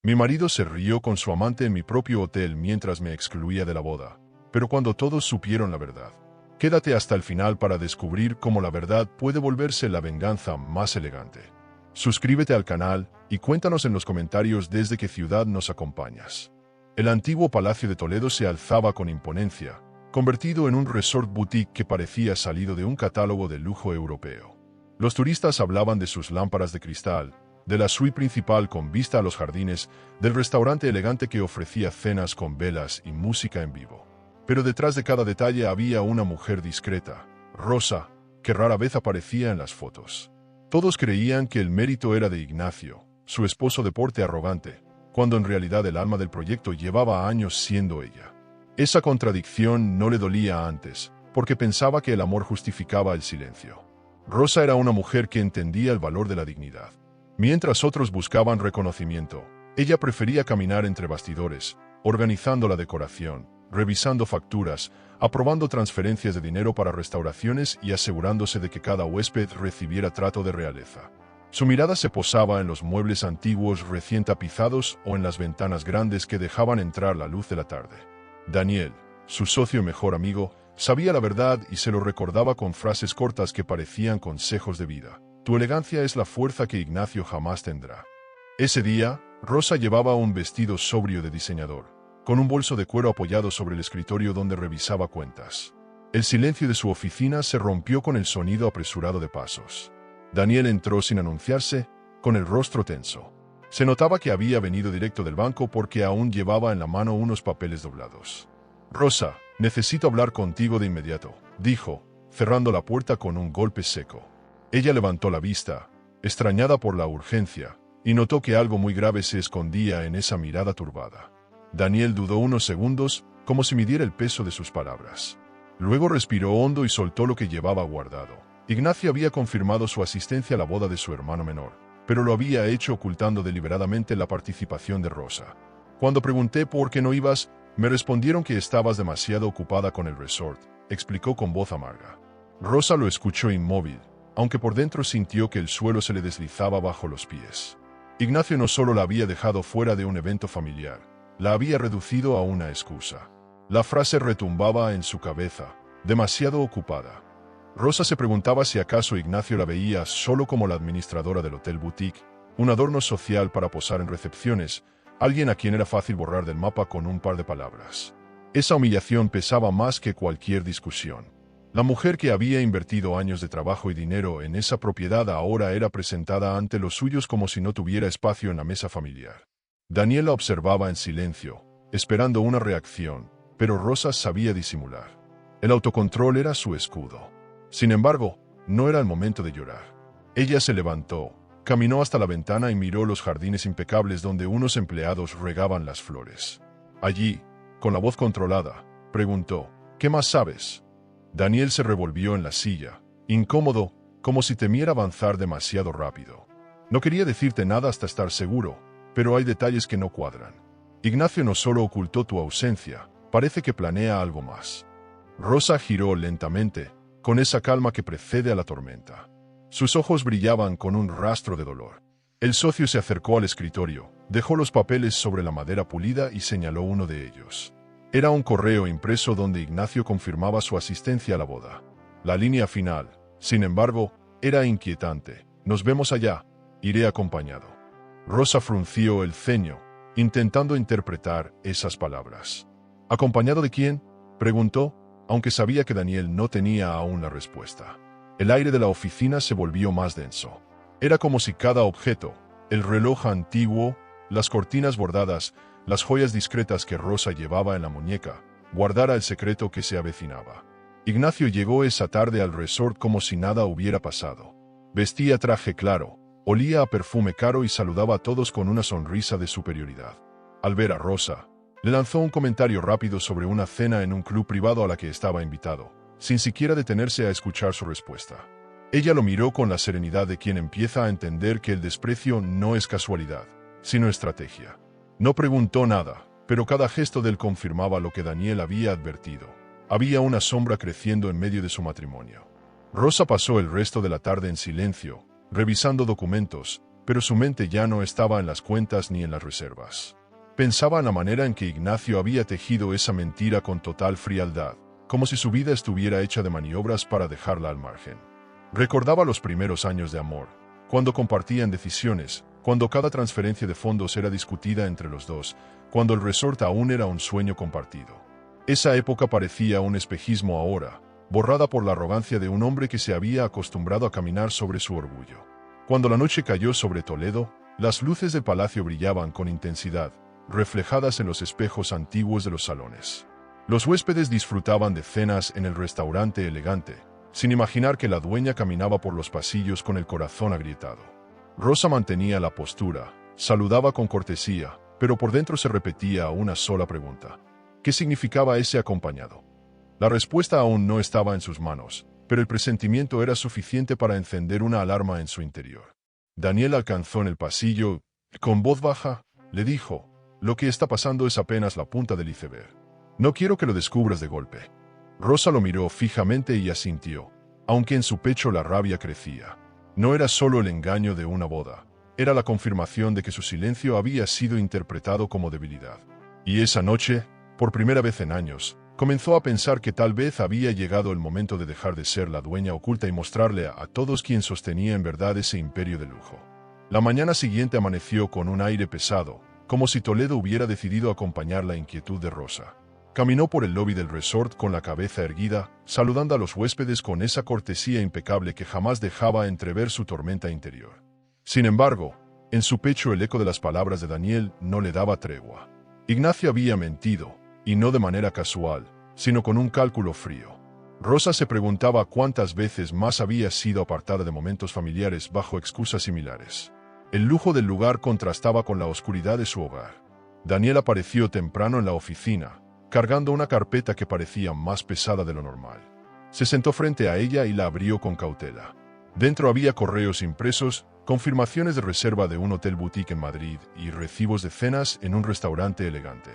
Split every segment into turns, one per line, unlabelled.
Mi marido se rió con su amante en mi propio hotel mientras me excluía de la boda. Pero cuando todos supieron la verdad. Quédate hasta el final para descubrir cómo la verdad puede volverse la venganza más elegante. Suscríbete al canal y cuéntanos en los comentarios desde qué ciudad nos acompañas. El antiguo Palacio de Toledo se alzaba con imponencia, convertido en un resort boutique que parecía salido de un catálogo de lujo europeo. Los turistas hablaban de sus lámparas de cristal, de la suite principal con vista a los jardines, del restaurante elegante que ofrecía cenas con velas y música en vivo. Pero detrás de cada detalle había una mujer discreta, Rosa, que rara vez aparecía en las fotos. Todos creían que el mérito era de Ignacio, su esposo de porte arrogante, cuando en realidad el alma del proyecto llevaba años siendo ella. Esa contradicción no le dolía antes, porque pensaba que el amor justificaba el silencio. Rosa era una mujer que entendía el valor de la dignidad. Mientras otros buscaban reconocimiento, ella prefería caminar entre bastidores, organizando la decoración, revisando facturas, aprobando transferencias de dinero para restauraciones y asegurándose de que cada huésped recibiera trato de realeza. Su mirada se posaba en los muebles antiguos recién tapizados o en las ventanas grandes que dejaban entrar la luz de la tarde. Daniel, su socio y mejor amigo, sabía la verdad y se lo recordaba con frases cortas que parecían consejos de vida. Tu elegancia es la fuerza que Ignacio jamás tendrá. Ese día, Rosa llevaba un vestido sobrio de diseñador, con un bolso de cuero apoyado sobre el escritorio donde revisaba cuentas. El silencio de su oficina se rompió con el sonido apresurado de pasos. Daniel entró sin anunciarse, con el rostro tenso. Se notaba que había venido directo del banco porque aún llevaba en la mano unos papeles doblados. Rosa, necesito hablar contigo de inmediato, dijo, cerrando la puerta con un golpe seco. Ella levantó la vista, extrañada por la urgencia, y notó que algo muy grave se escondía en esa mirada turbada. Daniel dudó unos segundos, como si midiera el peso de sus palabras. Luego respiró hondo y soltó lo que llevaba guardado. Ignacio había confirmado su asistencia a la boda de su hermano menor, pero lo había hecho ocultando deliberadamente la participación de Rosa. Cuando pregunté por qué no ibas, me respondieron que estabas demasiado ocupada con el resort, explicó con voz amarga. Rosa lo escuchó inmóvil, aunque por dentro sintió que el suelo se le deslizaba bajo los pies. Ignacio no solo la había dejado fuera de un evento familiar, la había reducido a una excusa. La frase retumbaba en su cabeza, demasiado ocupada. Rosa se preguntaba si acaso Ignacio la veía solo como la administradora del hotel boutique, un adorno social para posar en recepciones, alguien a quien era fácil borrar del mapa con un par de palabras. Esa humillación pesaba más que cualquier discusión. La mujer que había invertido años de trabajo y dinero en esa propiedad ahora era presentada ante los suyos como si no tuviera espacio en la mesa familiar. Daniel la observaba en silencio, esperando una reacción, pero Rosa sabía disimular. El autocontrol era su escudo. Sin embargo, no era el momento de llorar. Ella se levantó, caminó hasta la ventana y miró los jardines impecables donde unos empleados regaban las flores. Allí, con la voz controlada, preguntó, ¿qué más sabes? Daniel se revolvió en la silla, incómodo, como si temiera avanzar demasiado rápido. No quería decirte nada hasta estar seguro, pero hay detalles que no cuadran. Ignacio no solo ocultó tu ausencia, parece que planea algo más. Rosa giró lentamente, con esa calma que precede a la tormenta. Sus ojos brillaban con un rastro de dolor. El socio se acercó al escritorio, dejó los papeles sobre la madera pulida y señaló uno de ellos. Era un correo impreso donde Ignacio confirmaba su asistencia a la boda. La línea final, sin embargo, era inquietante. Nos vemos allá, iré acompañado. Rosa frunció el ceño, intentando interpretar esas palabras. ¿Acompañado de quién?, preguntó, aunque sabía que Daniel no tenía aún la respuesta. El aire de la oficina se volvió más denso. Era como si cada objeto, el reloj antiguo, las cortinas bordadas, las joyas discretas que Rosa llevaba en la muñeca, guardara el secreto que se avecinaba. Ignacio llegó esa tarde al resort como si nada hubiera pasado. Vestía traje claro, olía a perfume caro y saludaba a todos con una sonrisa de superioridad. Al ver a Rosa, le lanzó un comentario rápido sobre una cena en un club privado a la que estaba invitado, sin siquiera detenerse a escuchar su respuesta. Ella lo miró con la serenidad de quien empieza a entender que el desprecio no es casualidad, sino estrategia. No preguntó nada, pero cada gesto de él confirmaba lo que Daniel había advertido. Había una sombra creciendo en medio de su matrimonio. Rosa pasó el resto de la tarde en silencio, revisando documentos, pero su mente ya no estaba en las cuentas ni en las reservas. Pensaba en la manera en que Ignacio había tejido esa mentira con total frialdad, como si su vida estuviera hecha de maniobras para dejarla al margen. Recordaba los primeros años de amor, cuando compartían decisiones, cuando cada transferencia de fondos era discutida entre los dos, cuando el resort aún era un sueño compartido. Esa época parecía un espejismo ahora, borrada por la arrogancia de un hombre que se había acostumbrado a caminar sobre su orgullo. Cuando la noche cayó sobre Toledo, las luces del palacio brillaban con intensidad, reflejadas en los espejos antiguos de los salones. Los huéspedes disfrutaban de cenas en el restaurante elegante, sin imaginar que la dueña caminaba por los pasillos con el corazón agrietado. Rosa mantenía la postura, saludaba con cortesía, pero por dentro se repetía una sola pregunta. ¿Qué significaba ese acompañado? La respuesta aún no estaba en sus manos, pero el presentimiento era suficiente para encender una alarma en su interior. Daniel alcanzó en el pasillo, con voz baja, le dijo, «Lo que está pasando es apenas la punta del iceberg. No quiero que lo descubras de golpe». Rosa lo miró fijamente y asintió, aunque en su pecho la rabia crecía. No era solo el engaño de una boda, era la confirmación de que su silencio había sido interpretado como debilidad. Y esa noche, por primera vez en años, comenzó a pensar que tal vez había llegado el momento de dejar de ser la dueña oculta y mostrarle a todos quién sostenía en verdad ese imperio de lujo. La mañana siguiente amaneció con un aire pesado, como si Toledo hubiera decidido acompañar la inquietud de Rosa. Caminó por el lobby del resort con la cabeza erguida, saludando a los huéspedes con esa cortesía impecable que jamás dejaba entrever su tormenta interior. Sin embargo, en su pecho el eco de las palabras de Daniel no le daba tregua. Ignacio había mentido, y no de manera casual, sino con un cálculo frío. Rosa se preguntaba cuántas veces más había sido apartada de momentos familiares bajo excusas similares. El lujo del lugar contrastaba con la oscuridad de su hogar. Daniel apareció temprano en la oficina, cargando una carpeta que parecía más pesada de lo normal. Se sentó frente a ella y la abrió con cautela. Dentro había correos impresos, confirmaciones de reserva de un hotel boutique en Madrid y recibos de cenas en un restaurante elegante.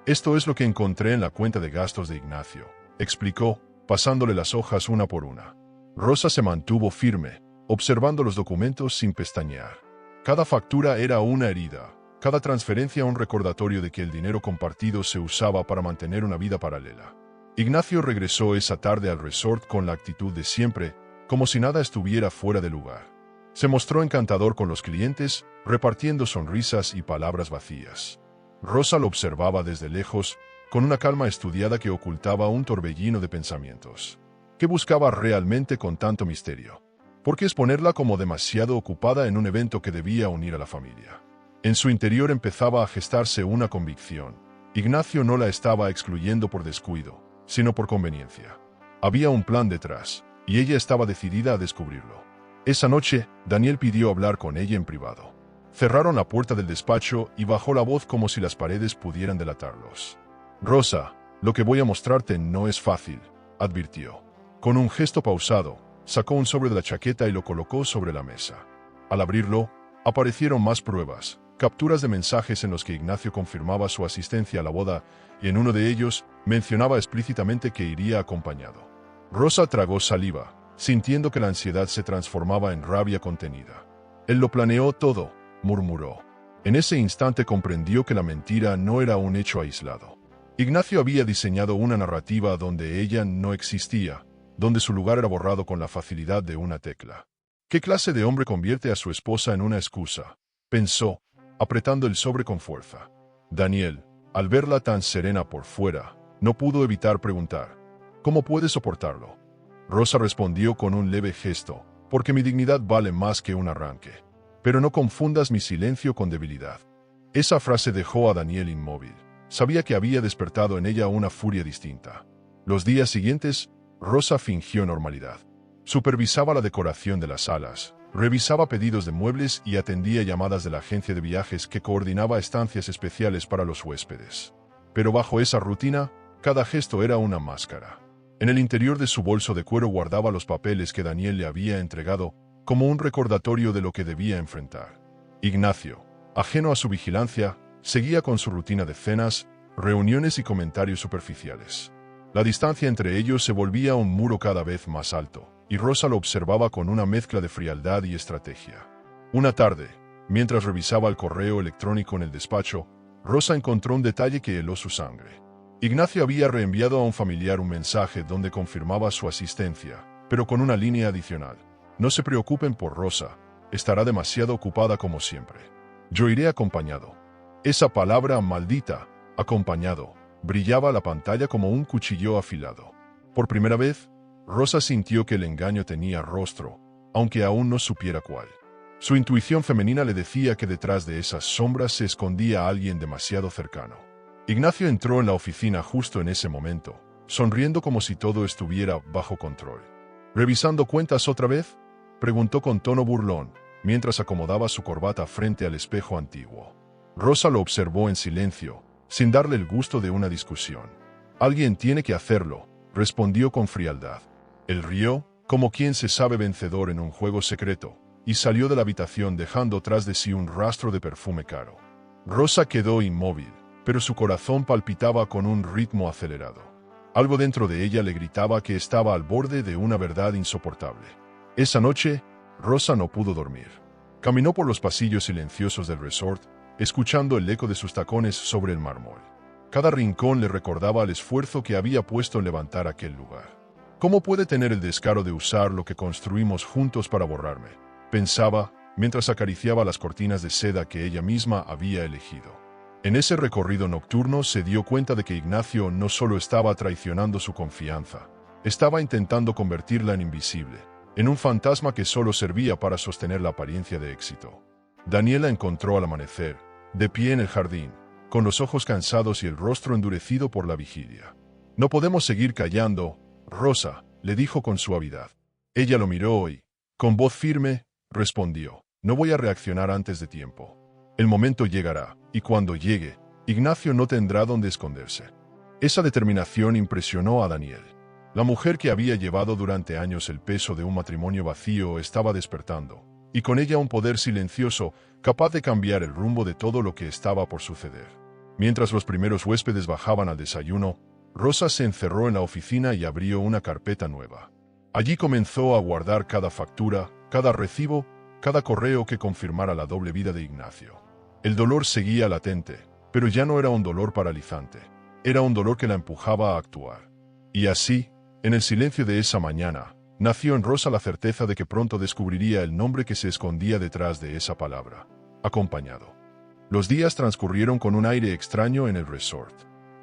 «Esto es lo que encontré en la cuenta de gastos de Ignacio», explicó, pasándole las hojas una por una. Rosa se mantuvo firme, observando los documentos sin pestañear. Cada factura era una herida, cada transferencia un recordatorio de que el dinero compartido se usaba para mantener una vida paralela. Ignacio regresó esa tarde al resort con la actitud de siempre, como si nada estuviera fuera de lugar. Se mostró encantador con los clientes, repartiendo sonrisas y palabras vacías. Rosa lo observaba desde lejos, con una calma estudiada que ocultaba un torbellino de pensamientos. ¿Qué buscaba realmente con tanto misterio? ¿Por qué exponerla como demasiado ocupada en un evento que debía unir a la familia? En su interior empezaba a gestarse una convicción. Ignacio no la estaba excluyendo por descuido, sino por conveniencia. Había un plan detrás, y ella estaba decidida a descubrirlo. Esa noche, Daniel pidió hablar con ella en privado. Cerraron la puerta del despacho y bajó la voz como si las paredes pudieran delatarlos. «Rosa, lo que voy a mostrarte no es fácil», advirtió. Con un gesto pausado, sacó un sobre de la chaqueta y lo colocó sobre la mesa. Al abrirlo, aparecieron más pruebas, capturas de mensajes en los que Ignacio confirmaba su asistencia a la boda, y en uno de ellos mencionaba explícitamente que iría acompañado. Rosa tragó saliva, sintiendo que la ansiedad se transformaba en rabia contenida. «Él lo planeó todo», murmuró. En ese instante comprendió que la mentira no era un hecho aislado. Ignacio había diseñado una narrativa donde ella no existía, donde su lugar era borrado con la facilidad de una tecla. ¿Qué clase de hombre convierte a su esposa en una excusa?, pensó, apretando el sobre con fuerza. Daniel, al verla tan serena por fuera, no pudo evitar preguntar, «¿Cómo puedes soportarlo?». Rosa respondió con un leve gesto, «Porque mi dignidad vale más que un arranque. Pero no confundas mi silencio con debilidad». Esa frase dejó a Daniel inmóvil. Sabía que había despertado en ella una furia distinta. Los días siguientes, Rosa fingió normalidad. Supervisaba la decoración de las salas, revisaba pedidos de muebles y atendía llamadas de la agencia de viajes que coordinaba estancias especiales para los huéspedes. Pero bajo esa rutina, cada gesto era una máscara. En el interior de su bolso de cuero guardaba los papeles que Daniel le había entregado, como un recordatorio de lo que debía enfrentar. Ignacio, ajeno a su vigilancia, seguía con su rutina de cenas, reuniones y comentarios superficiales. La distancia entre ellos se volvía un muro cada vez más alto, y Rosa lo observaba con una mezcla de frialdad y estrategia. Una tarde, Mientras revisaba el correo electrónico en el despacho, Rosa encontró un detalle que heló su sangre. Ignacio había reenviado a un familiar un mensaje donde confirmaba su asistencia, pero con una línea adicional. No se preocupen por Rosa, estará demasiado ocupada como siempre. Yo iré acompañado. Esa palabra maldita, acompañado, brillaba la pantalla como un cuchillo afilado. Por primera vez, Rosa sintió que el engaño tenía rostro, aunque aún no supiera cuál. Su intuición femenina le decía que detrás de esas sombras se escondía alguien demasiado cercano. Ignacio entró en la oficina justo en ese momento, sonriendo como si todo estuviera bajo control. ¿Revisando cuentas otra vez?, preguntó con tono burlón, mientras acomodaba su corbata frente al espejo antiguo. Rosa lo observó en silencio, sin darle el gusto de una discusión. Alguien tiene que hacerlo, respondió con frialdad. Él rió, como quien se sabe vencedor en un juego secreto, y salió de la habitación dejando tras de sí un rastro de perfume caro. Rosa quedó inmóvil, pero su corazón palpitaba con un ritmo acelerado. Algo dentro de ella le gritaba que estaba al borde de una verdad insoportable. Esa noche, Rosa no pudo dormir. Caminó por los pasillos silenciosos del resort, escuchando el eco de sus tacones sobre el mármol. Cada rincón le recordaba el esfuerzo que había puesto en levantar aquel lugar. ¿Cómo puede tener el descaro de usar lo que construimos juntos para borrarme?, pensaba, mientras acariciaba las cortinas de seda que ella misma había elegido. En ese recorrido nocturno se dio cuenta de que Ignacio no solo estaba traicionando su confianza, estaba intentando convertirla en invisible, en un fantasma que solo servía para sostener la apariencia de éxito. Daniela encontró al amanecer, de pie en el jardín, con los ojos cansados y el rostro endurecido por la vigilia. «No podemos seguir callando, Rosa», le dijo con suavidad. Ella lo miró y, con voz firme, respondió: «No voy a reaccionar antes de tiempo. El momento llegará, y cuando llegue, Ignacio no tendrá dónde esconderse». Esa determinación impresionó a Daniel. La mujer que había llevado durante años el peso de un matrimonio vacío estaba despertando, y con ella un poder silencioso capaz de cambiar el rumbo de todo lo que estaba por suceder. Mientras los primeros huéspedes bajaban al desayuno, Rosa se encerró en la oficina y abrió una carpeta nueva. Allí comenzó a guardar cada factura, cada recibo, cada correo que confirmara la doble vida de Ignacio. El dolor seguía latente, pero ya no era un dolor paralizante. Era un dolor que la empujaba a actuar. Y así, en el silencio de esa mañana, nació en Rosa la certeza de que pronto descubriría el nombre que se escondía detrás de esa palabra: acompañado. Los días transcurrieron con un aire extraño en el resort.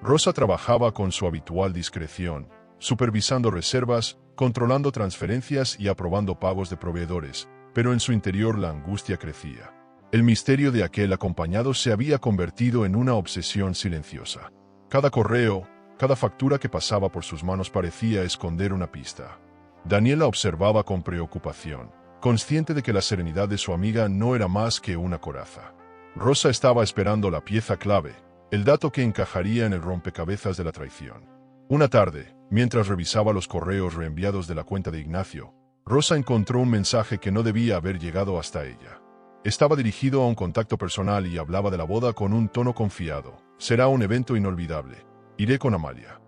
Rosa trabajaba con su habitual discreción, supervisando reservas, controlando transferencias y aprobando pagos de proveedores, pero en su interior la angustia crecía. El misterio de aquel acompañado se había convertido en una obsesión silenciosa. Cada correo, cada factura que pasaba por sus manos parecía esconder una pista. Daniela observaba con preocupación, consciente de que la serenidad de su amiga no era más que una coraza. Rosa estaba esperando la pieza clave, el dato que encajaría en el rompecabezas de la traición. Una tarde, mientras revisaba los correos reenviados de la cuenta de Ignacio, Rosa encontró un mensaje que no debía haber llegado hasta ella. Estaba dirigido a un contacto personal y hablaba de la boda con un tono confiado. «Será un evento inolvidable. Iré con Amalia».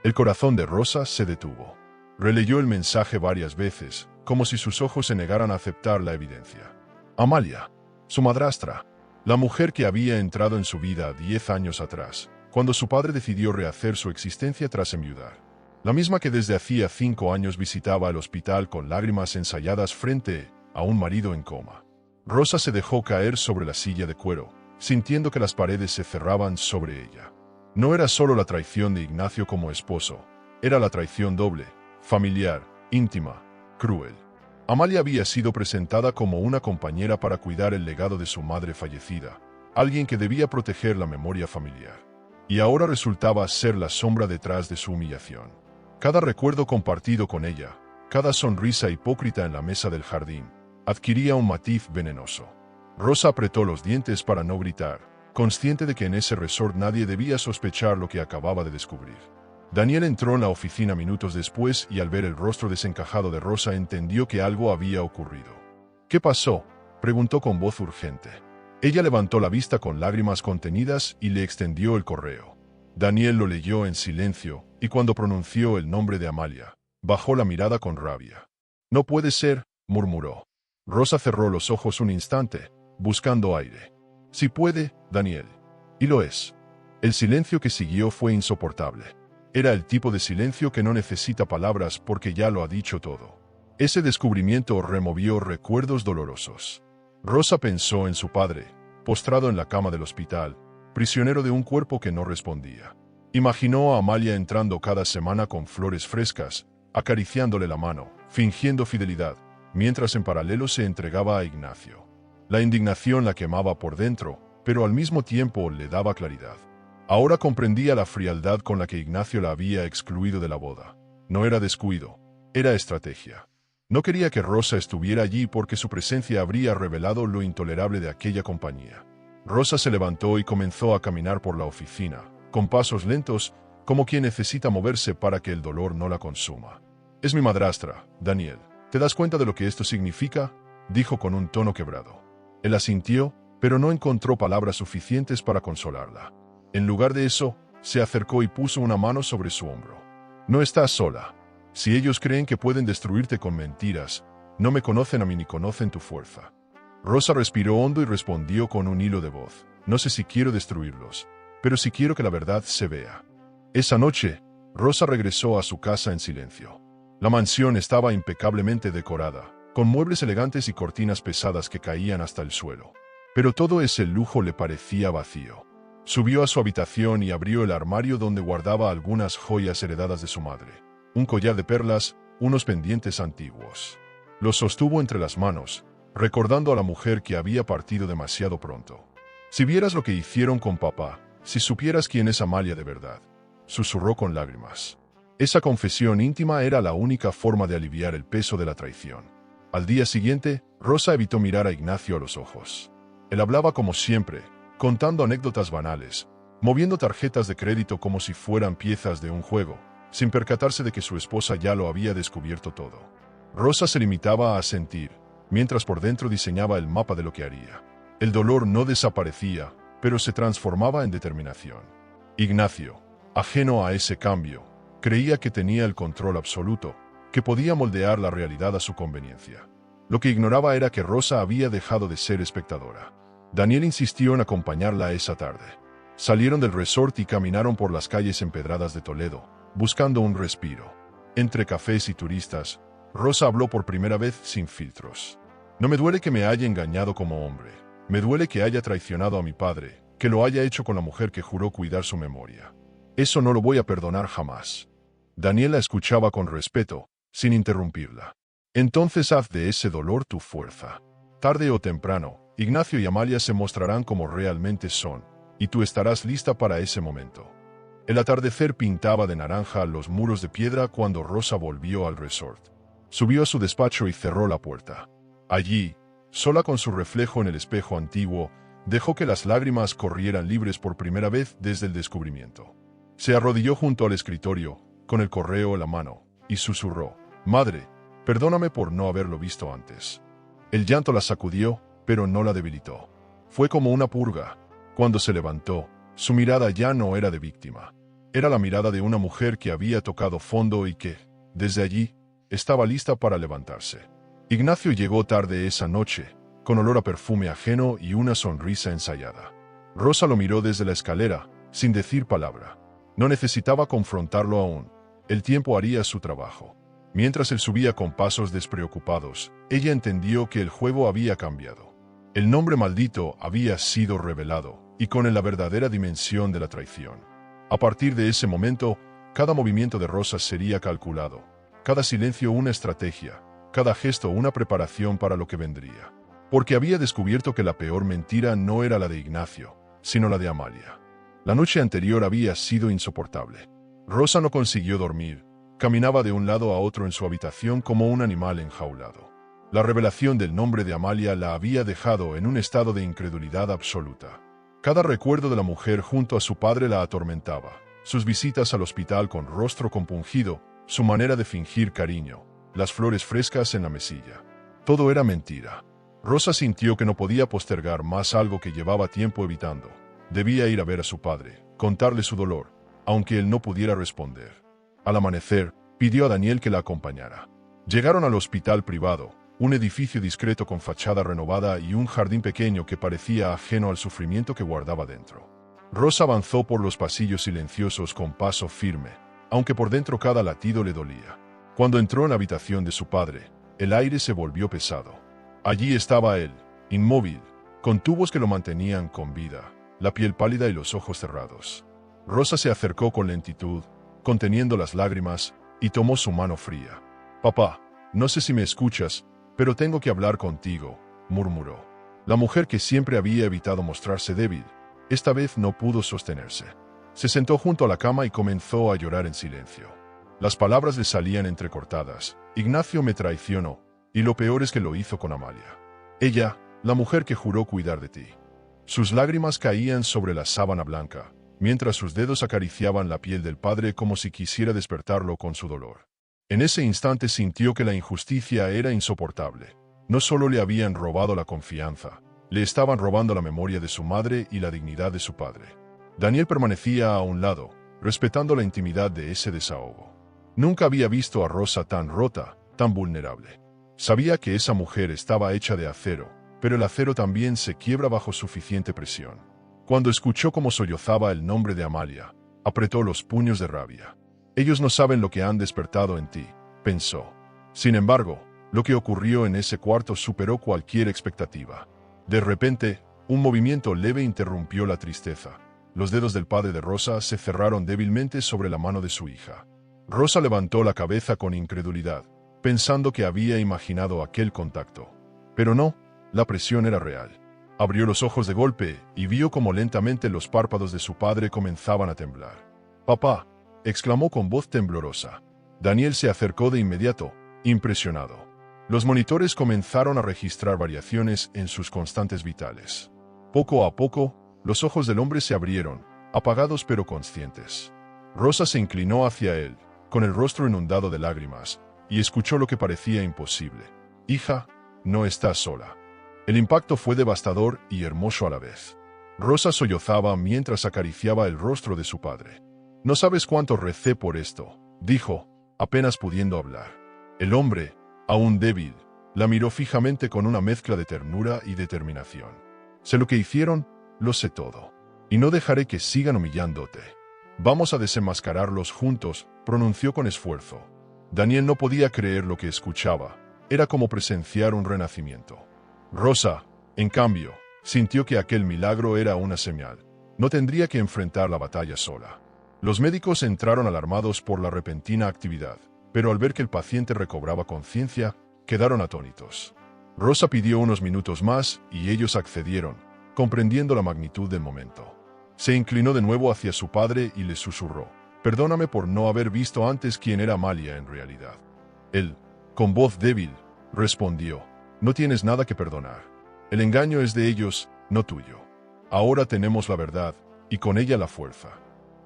El corazón de Rosa se detuvo. Releyó el mensaje varias veces, como si sus ojos se negaran a aceptar la evidencia. Amalia, su madrastra, la mujer que había entrado en su vida 10 años atrás, cuando su padre decidió rehacer su existencia tras enviudar. La misma que desde hacía 5 años visitaba el hospital con lágrimas ensayadas frente a un marido en coma. Rosa se dejó caer sobre la silla de cuero, sintiendo que las paredes se cerraban sobre ella. No era solo la traición de Ignacio como esposo, era la traición doble, familiar, íntima, cruel. Amalia había sido presentada como una compañera para cuidar el legado de su madre fallecida, alguien que debía proteger la memoria familiar. Y ahora resultaba ser la sombra detrás de su humillación. Cada recuerdo compartido con ella, cada sonrisa hipócrita en la mesa del jardín, adquiría un matiz venenoso. Rosa apretó los dientes para no gritar, consciente de que en ese resort nadie debía sospechar lo que acababa de descubrir. Daniel entró en la oficina minutos después y al ver el rostro desencajado de Rosa entendió que algo había ocurrido. «¿Qué pasó?», preguntó con voz urgente. Ella levantó la vista con lágrimas contenidas y le extendió el correo. Daniel lo leyó en silencio y cuando pronunció el nombre de Amalia, bajó la mirada con rabia. «No puede ser», murmuró. Rosa cerró los ojos un instante, buscando aire. Si puede, Daniel. Y lo es. El silencio que siguió fue insoportable. Era el tipo de silencio que no necesita palabras porque ya lo ha dicho todo. Ese descubrimiento removió recuerdos dolorosos. Rosa pensó en su padre, postrado en la cama del hospital, prisionero de un cuerpo que no respondía. Imaginó a Amalia entrando cada semana con flores frescas, acariciándole la mano, fingiendo fidelidad, mientras en paralelo se entregaba a Ignacio. La indignación la quemaba por dentro, pero al mismo tiempo le daba claridad. Ahora comprendía la frialdad con la que Ignacio la había excluido de la boda. No era descuido, era estrategia. No quería que Rosa estuviera allí porque su presencia habría revelado lo intolerable de aquella compañía. Rosa se levantó y comenzó a caminar por la oficina, con pasos lentos, como quien necesita moverse para que el dolor no la consuma. «Es mi madrastra, Daniel. ¿Te das cuenta de lo que esto significa?», dijo con un tono quebrado. Él asintió, pero no encontró palabras suficientes para consolarla. En lugar de eso, se acercó y puso una mano sobre su hombro. «No estás sola. Si ellos creen que pueden destruirte con mentiras, no me conocen a mí ni conocen tu fuerza». Rosa respiró hondo y respondió con un hilo de voz. «No sé si quiero destruirlos, pero sí quiero que la verdad se vea». Esa noche, Rosa regresó a su casa en silencio. La mansión estaba impecablemente decorada, con muebles elegantes y cortinas pesadas que caían hasta el suelo. Pero todo ese lujo le parecía vacío. Subió a su habitación y abrió el armario donde guardaba algunas joyas heredadas de su madre. Un collar de perlas, unos pendientes antiguos. Los sostuvo entre las manos, recordando a la mujer que había partido demasiado pronto. «Si vieras lo que hicieron con papá, si supieras quién es Amalia de verdad», susurró con lágrimas. Esa confesión íntima era la única forma de aliviar el peso de la traición. Al día siguiente, Rosa evitó mirar a Ignacio a los ojos. Él hablaba como siempre, contando anécdotas banales, moviendo tarjetas de crédito como si fueran piezas de un juego, sin percatarse de que su esposa ya lo había descubierto todo. Rosa se limitaba a sentir, mientras por dentro diseñaba el mapa de lo que haría. El dolor no desaparecía, pero se transformaba en determinación. Ignacio, ajeno a ese cambio, creía que tenía el control absoluto, que podía moldear la realidad a su conveniencia. Lo que ignoraba era que Rosa había dejado de ser espectadora. Daniel insistió en acompañarla esa tarde. Salieron del resort y caminaron por las calles empedradas de Toledo, buscando un respiro. Entre cafés y turistas, Rosa habló por primera vez sin filtros. «No me duele que me haya engañado como hombre. Me duele que haya traicionado a mi padre, que lo haya hecho con la mujer que juró cuidar su memoria. Eso no lo voy a perdonar jamás». Daniel la escuchaba con respeto, sin interrumpirla. «Entonces haz de ese dolor tu fuerza. Tarde o temprano, Ignacio y Amalia se mostrarán como realmente son, y tú estarás lista para ese momento». El atardecer pintaba de naranja los muros de piedra cuando Rosa volvió al resort. Subió a su despacho y cerró la puerta. Allí, sola con su reflejo en el espejo antiguo, dejó que las lágrimas corrieran libres por primera vez desde el descubrimiento. Se arrodilló junto al escritorio, con el correo en la mano, y susurró: «Madre, perdóname por no haberlo visto antes». El llanto la sacudió, pero no la debilitó. Fue como una purga. Cuando se levantó, su mirada ya no era de víctima. Era la mirada de una mujer que había tocado fondo y que, desde allí, estaba lista para levantarse. Ignacio llegó tarde esa noche, con olor a perfume ajeno y una sonrisa ensayada. Rosa lo miró desde la escalera, sin decir palabra. No necesitaba confrontarlo aún. El tiempo haría su trabajo. Mientras él subía con pasos despreocupados, ella entendió que el juego había cambiado. El nombre maldito había sido revelado, y con él la verdadera dimensión de la traición. A partir de ese momento, cada movimiento de Rosa sería calculado, cada silencio una estrategia, cada gesto una preparación para lo que vendría. Porque había descubierto que la peor mentira no era la de Ignacio, sino la de Amalia. La noche anterior había sido insoportable. Rosa no consiguió dormir, caminaba de un lado a otro en su habitación como un animal enjaulado. La revelación del nombre de Amalia la había dejado en un estado de incredulidad absoluta. Cada recuerdo de la mujer junto a su padre la atormentaba, sus visitas al hospital con rostro compungido, su manera de fingir cariño, las flores frescas en la mesilla. Todo era mentira. Rosa sintió que no podía postergar más algo que llevaba tiempo evitando. Debía ir a ver a su padre, contarle su dolor, aunque él no pudiera responder. Al amanecer, pidió a Daniel que la acompañara. Llegaron al hospital privado, un edificio discreto con fachada renovada y un jardín pequeño que parecía ajeno al sufrimiento que guardaba dentro. Rosa avanzó por los pasillos silenciosos con paso firme, aunque por dentro cada latido le dolía. Cuando entró en la habitación de su padre, el aire se volvió pesado. Allí estaba él, inmóvil, con tubos que lo mantenían con vida, la piel pálida y los ojos cerrados. Rosa se acercó con lentitud, conteniendo las lágrimas, y tomó su mano fría. «Papá, no sé si me escuchas, pero tengo que hablar contigo», murmuró. La mujer que siempre había evitado mostrarse débil, esta vez no pudo sostenerse. Se sentó junto a la cama y comenzó a llorar en silencio. Las palabras le salían entrecortadas. «Ignacio me traicionó, y lo peor es que lo hizo con Amalia. Ella, la mujer que juró cuidar de ti». Sus lágrimas caían sobre la sábana blanca, mientras sus dedos acariciaban la piel del padre como si quisiera despertarlo con su dolor. En ese instante sintió que la injusticia era insoportable. No solo le habían robado la confianza, le estaban robando la memoria de su madre y la dignidad de su padre. Daniel permanecía a un lado, respetando la intimidad de ese desahogo. Nunca había visto a Rosa tan rota, tan vulnerable. Sabía que esa mujer estaba hecha de acero, pero el acero también se quiebra bajo suficiente presión. Cuando escuchó cómo sollozaba el nombre de Amalia, apretó los puños de rabia. «Ellos no saben lo que han despertado en ti», pensó. Sin embargo, lo que ocurrió en ese cuarto superó cualquier expectativa. De repente, un movimiento leve interrumpió la tristeza. Los dedos del padre de Rosa se cerraron débilmente sobre la mano de su hija. Rosa levantó la cabeza con incredulidad, pensando que había imaginado aquel contacto. Pero no, la presión era real. Abrió los ojos de golpe y vio cómo lentamente los párpados de su padre comenzaban a temblar. «Papá», exclamó con voz temblorosa. Daniel se acercó de inmediato, impresionado. Los monitores comenzaron a registrar variaciones en sus constantes vitales. Poco a poco, los ojos del hombre se abrieron, apagados pero conscientes. Rosa se inclinó hacia él, con el rostro inundado de lágrimas, y escuchó lo que parecía imposible. «Hija, no estás sola». El impacto fue devastador y hermoso a la vez. Rosa sollozaba mientras acariciaba el rostro de su padre. «No sabes cuánto recé por esto», dijo, apenas pudiendo hablar. El hombre, aún débil, la miró fijamente con una mezcla de ternura y determinación. «Sé lo que hicieron, lo sé todo. Y no dejaré que sigan humillándote. Vamos a desenmascararlos juntos», pronunció con esfuerzo. Daniel no podía creer lo que escuchaba. Era como presenciar un renacimiento. Rosa, en cambio, sintió que aquel milagro era una señal. No tendría que enfrentar la batalla sola. Los médicos entraron alarmados por la repentina actividad, pero al ver que el paciente recobraba conciencia, quedaron atónitos. Rosa pidió unos minutos más y ellos accedieron, comprendiendo la magnitud del momento. Se inclinó de nuevo hacia su padre y le susurró: «Perdóname por no haber visto antes quién era Amalia en realidad». Él, con voz débil, respondió: «No tienes nada que perdonar. El engaño es de ellos, no tuyo. Ahora tenemos la verdad, y con ella la fuerza».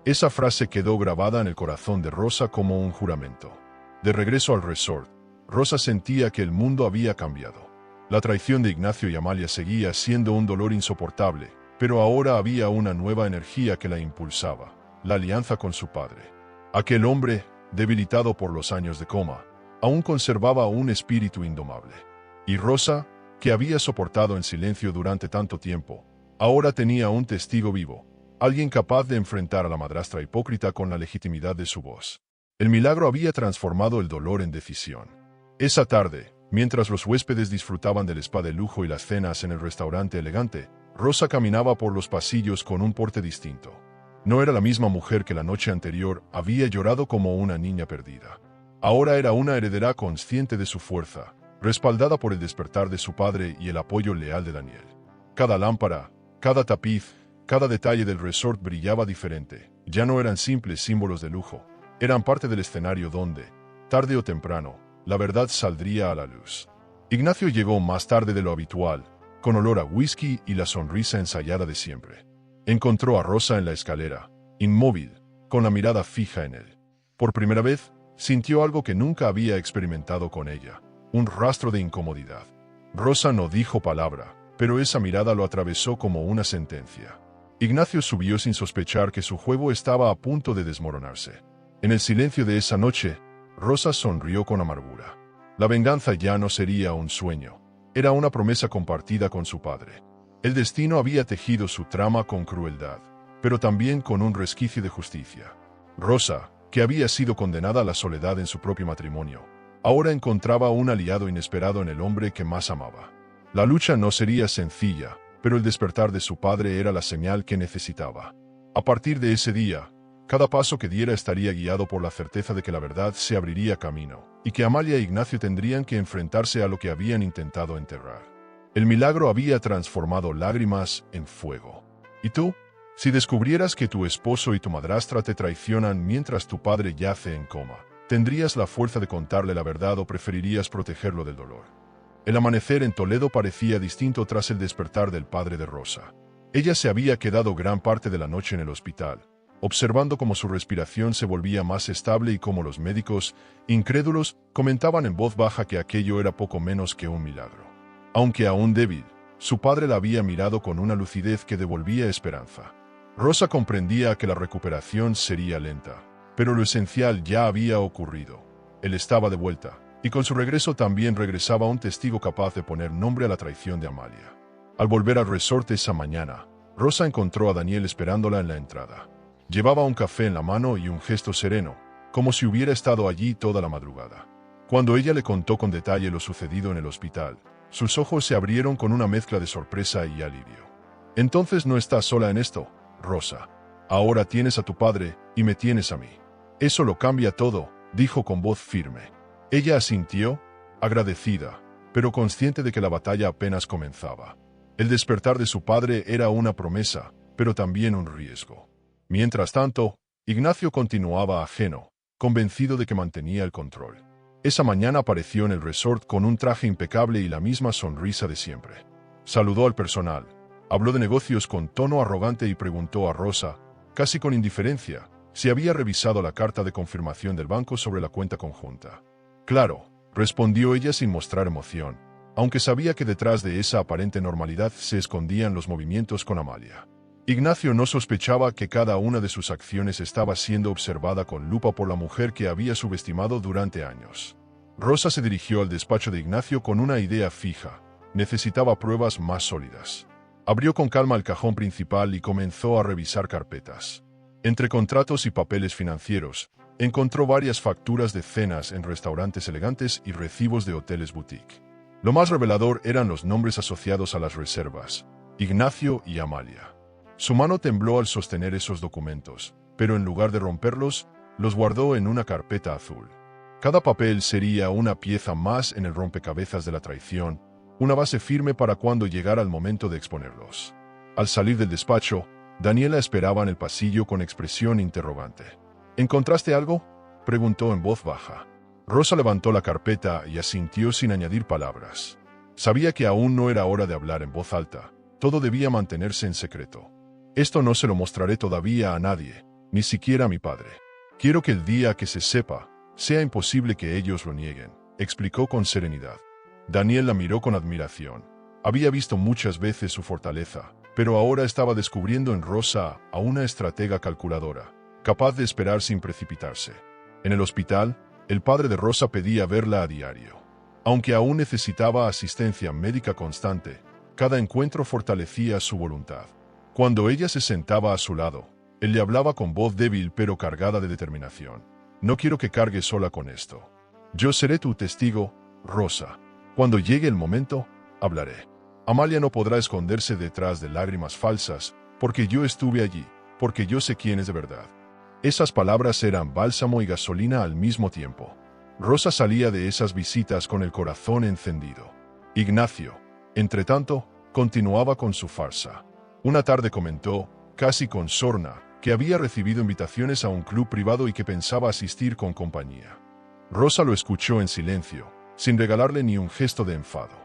Esa frase quedó grabada en el corazón de Rosa como un juramento. De regreso al resort, Rosa sentía que el mundo había cambiado. La traición de Ignacio y Amalia seguía siendo un dolor insoportable, pero ahora había una nueva energía que la impulsaba: la alianza con su padre. Aquel hombre, debilitado por los años de coma, aún conservaba un espíritu indomable. Y Rosa, que había soportado en silencio durante tanto tiempo, ahora tenía un testigo vivo, alguien capaz de enfrentar a la madrastra hipócrita con la legitimidad de su voz. El milagro había transformado el dolor en decisión. Esa tarde, mientras los huéspedes disfrutaban del spa de lujo y las cenas en el restaurante elegante, Rosa caminaba por los pasillos con un porte distinto. No era la misma mujer que la noche anterior había llorado como una niña perdida. Ahora era una heredera consciente de su fuerza, respaldada por el despertar de su padre y el apoyo leal de Daniel. Cada lámpara, cada tapiz, cada detalle del resort brillaba diferente. Ya no eran simples símbolos de lujo, eran parte del escenario donde, tarde o temprano, la verdad saldría a la luz. Ignacio llegó más tarde de lo habitual, con olor a whisky y la sonrisa ensayada de siempre. Encontró a Rosa en la escalera, inmóvil, con la mirada fija en él. Por primera vez, sintió algo que nunca había experimentado con ella: un rastro de incomodidad. Rosa no dijo palabra, pero esa mirada lo atravesó como una sentencia. Ignacio subió sin sospechar que su juego estaba a punto de desmoronarse. En el silencio de esa noche, Rosa sonrió con amargura. La venganza ya no sería un sueño, era una promesa compartida con su padre. El destino había tejido su trama con crueldad, pero también con un resquicio de justicia. Rosa, que había sido condenada a la soledad en su propio matrimonio, ahora encontraba un aliado inesperado en el hombre que más amaba. La lucha no sería sencilla, pero el despertar de su padre era la señal que necesitaba. A partir de ese día, cada paso que diera estaría guiado por la certeza de que la verdad se abriría camino, y que Amalia e Ignacio tendrían que enfrentarse a lo que habían intentado enterrar. El milagro había transformado lágrimas en fuego. ¿Y tú? Si descubrieras que tu esposo y tu madrastra te traicionan mientras tu padre yace en coma, ¿tendrías la fuerza de contarle la verdad o preferirías protegerlo del dolor? El amanecer en Toledo parecía distinto tras el despertar del padre de Rosa. Ella se había quedado gran parte de la noche en el hospital, observando cómo su respiración se volvía más estable y cómo los médicos, incrédulos, comentaban en voz baja que aquello era poco menos que un milagro. Aunque aún débil, su padre la había mirado con una lucidez que devolvía esperanza. Rosa comprendía que la recuperación sería lenta, pero lo esencial ya había ocurrido. Él estaba de vuelta, y con su regreso también regresaba un testigo capaz de poner nombre a la traición de Amalia. Al volver al resort esa mañana, Rosa encontró a Daniel esperándola en la entrada. Llevaba un café en la mano y un gesto sereno, como si hubiera estado allí toda la madrugada. Cuando ella le contó con detalle lo sucedido en el hospital, sus ojos se abrieron con una mezcla de sorpresa y alivio. «Entonces no estás sola en esto, Rosa. Ahora tienes a tu padre y me tienes a mí. Eso lo cambia todo», dijo con voz firme. Ella asintió, agradecida, pero consciente de que la batalla apenas comenzaba. El despertar de su padre era una promesa, pero también un riesgo. Mientras tanto, Ignacio continuaba ajeno, convencido de que mantenía el control. Esa mañana apareció en el resort con un traje impecable y la misma sonrisa de siempre. Saludó al personal, habló de negocios con tono arrogante y preguntó a Rosa, casi con indiferencia, si había revisado la carta de confirmación del banco sobre la cuenta conjunta. «Claro», respondió ella sin mostrar emoción, aunque sabía que detrás de esa aparente normalidad se escondían los movimientos con Amalia. Ignacio no sospechaba que cada una de sus acciones estaba siendo observada con lupa por la mujer que había subestimado durante años. Rosa se dirigió al despacho de Ignacio con una idea fija. Necesitaba pruebas más sólidas. Abrió con calma el cajón principal y comenzó a revisar carpetas. Entre contratos y papeles financieros, encontró varias facturas de cenas en restaurantes elegantes y recibos de hoteles boutique. Lo más revelador eran los nombres asociados a las reservas: Ignacio y Amalia. Su mano tembló al sostener esos documentos, pero en lugar de romperlos, los guardó en una carpeta azul. Cada papel sería una pieza más en el rompecabezas de la traición, una base firme para cuando llegara el momento de exponerlos. Al salir del despacho, Daniela esperaba en el pasillo con expresión interrogante. «¿Encontraste algo?», preguntó en voz baja. Rosa levantó la carpeta y asintió sin añadir palabras. Sabía que aún no era hora de hablar en voz alta, todo debía mantenerse en secreto. «Esto no se lo mostraré todavía a nadie, ni siquiera a mi padre. Quiero que el día que se sepa, sea imposible que ellos lo nieguen», explicó con serenidad. Daniel la miró con admiración. Había visto muchas veces su fortaleza, pero ahora estaba descubriendo en Rosa a una estratega calculadora, capaz de esperar sin precipitarse. En el hospital, el padre de Rosa pedía verla a diario. Aunque aún necesitaba asistencia médica constante, cada encuentro fortalecía su voluntad. Cuando ella se sentaba a su lado, él le hablaba con voz débil pero cargada de determinación. «No quiero que cargues sola con esto. Yo seré tu testigo, Rosa. Cuando llegue el momento, hablaré. Amalia no podrá esconderse detrás de lágrimas falsas, porque yo estuve allí, porque yo sé quién es de verdad». Esas palabras eran bálsamo y gasolina al mismo tiempo. Rosa salía de esas visitas con el corazón encendido. Ignacio, entretanto, continuaba con su farsa. Una tarde comentó, casi con sorna, que había recibido invitaciones a un club privado y que pensaba asistir con compañía. Rosa lo escuchó en silencio, sin regalarle ni un gesto de enfado.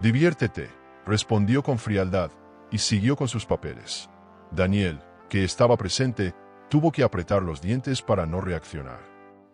«Diviértete», respondió con frialdad, y siguió con sus papeles. Daniel, que estaba presente, tuvo que apretar los dientes para no reaccionar.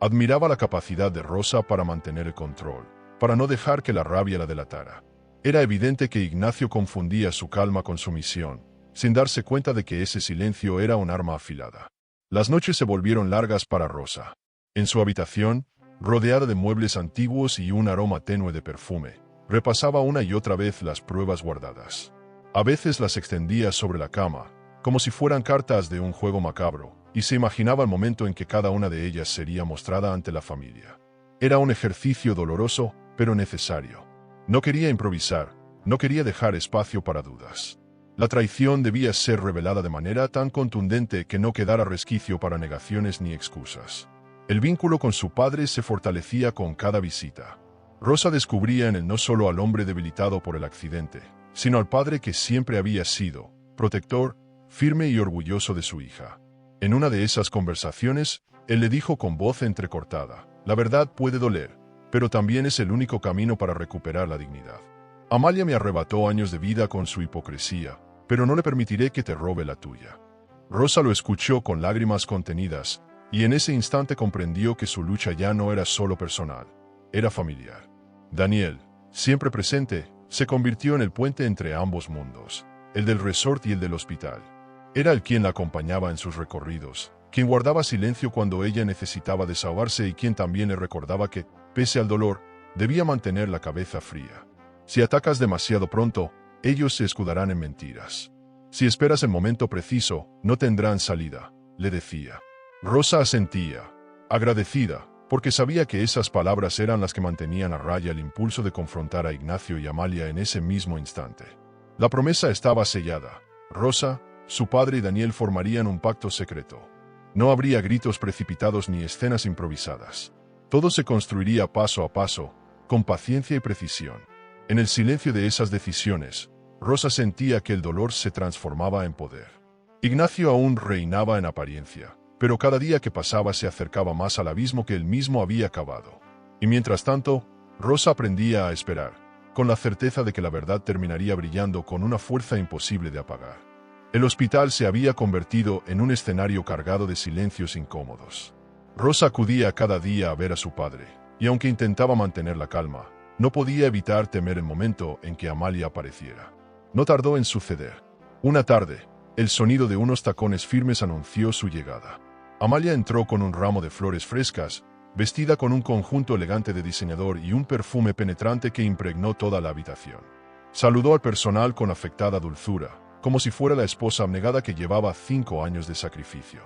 Admiraba la capacidad de Rosa para mantener el control, para no dejar que la rabia la delatara. Era evidente que Ignacio confundía su calma con su misión, sin darse cuenta de que ese silencio era un arma afilada. Las noches se volvieron largas para Rosa. En su habitación, rodeada de muebles antiguos y un aroma tenue de perfume, repasaba una y otra vez las pruebas guardadas. A veces las extendía sobre la cama, como si fueran cartas de un juego macabro, y se imaginaba el momento en que cada una de ellas sería mostrada ante la familia. Era un ejercicio doloroso, pero necesario. No quería improvisar, no quería dejar espacio para dudas. La traición debía ser revelada de manera tan contundente que no quedara resquicio para negaciones ni excusas. El vínculo con su padre se fortalecía con cada visita. Rosa descubría en él no solo al hombre debilitado por el accidente, sino al padre que siempre había sido, protector, firme y orgulloso de su hija. En una de esas conversaciones, él le dijo con voz entrecortada: «La verdad puede doler, pero también es el único camino para recuperar la dignidad. Amalia me arrebató años de vida con su hipocresía, pero no le permitiré que te robe la tuya». Rosa lo escuchó con lágrimas contenidas, y en ese instante comprendió que su lucha ya no era solo personal, era familiar. Daniel, siempre presente, se convirtió en el puente entre ambos mundos, el del resort y el del hospital. Era el quien la acompañaba en sus recorridos, quien guardaba silencio cuando ella necesitaba desahogarse y quien también le recordaba que, pese al dolor, debía mantener la cabeza fría. Si atacas demasiado pronto, ellos se escudarán en mentiras. Si esperas el momento preciso, no tendrán salida, le decía. Rosa asentía, agradecida, porque sabía que esas palabras eran las que mantenían a raya el impulso de confrontar a Ignacio y Amalia en ese mismo instante. La promesa estaba sellada. Rosa, su padre y Daniel formarían un pacto secreto. No habría gritos precipitados ni escenas improvisadas. Todo se construiría paso a paso, con paciencia y precisión. En el silencio de esas decisiones, Rosa sentía que el dolor se transformaba en poder. Ignacio aún reinaba en apariencia, pero cada día que pasaba se acercaba más al abismo que él mismo había cavado. Y mientras tanto, Rosa aprendía a esperar, con la certeza de que la verdad terminaría brillando con una fuerza imposible de apagar. El hospital se había convertido en un escenario cargado de silencios incómodos. Rosa acudía cada día a ver a su padre, y aunque intentaba mantener la calma, no podía evitar temer el momento en que Amalia apareciera. No tardó en suceder. Una tarde, el sonido de unos tacones firmes anunció su llegada. Amalia entró con un ramo de flores frescas, vestida con un conjunto elegante de diseñador y un perfume penetrante que impregnó toda la habitación. Saludó al personal con afectada dulzura, como si fuera la esposa abnegada que llevaba 5 años de sacrificio.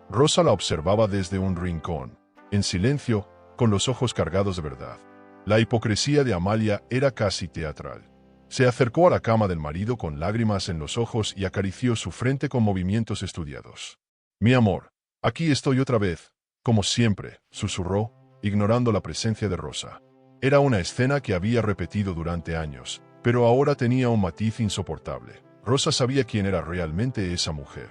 Rosa la observaba desde un rincón, en silencio, con los ojos cargados de verdad. La hipocresía de Amalia era casi teatral. Se acercó a la cama del marido con lágrimas en los ojos y acarició su frente con movimientos estudiados. «Mi amor, aquí estoy otra vez, como siempre», susurró, ignorando la presencia de Rosa. Era una escena que había repetido durante años, pero ahora tenía un matiz insoportable. Rosa sabía quién era realmente esa mujer.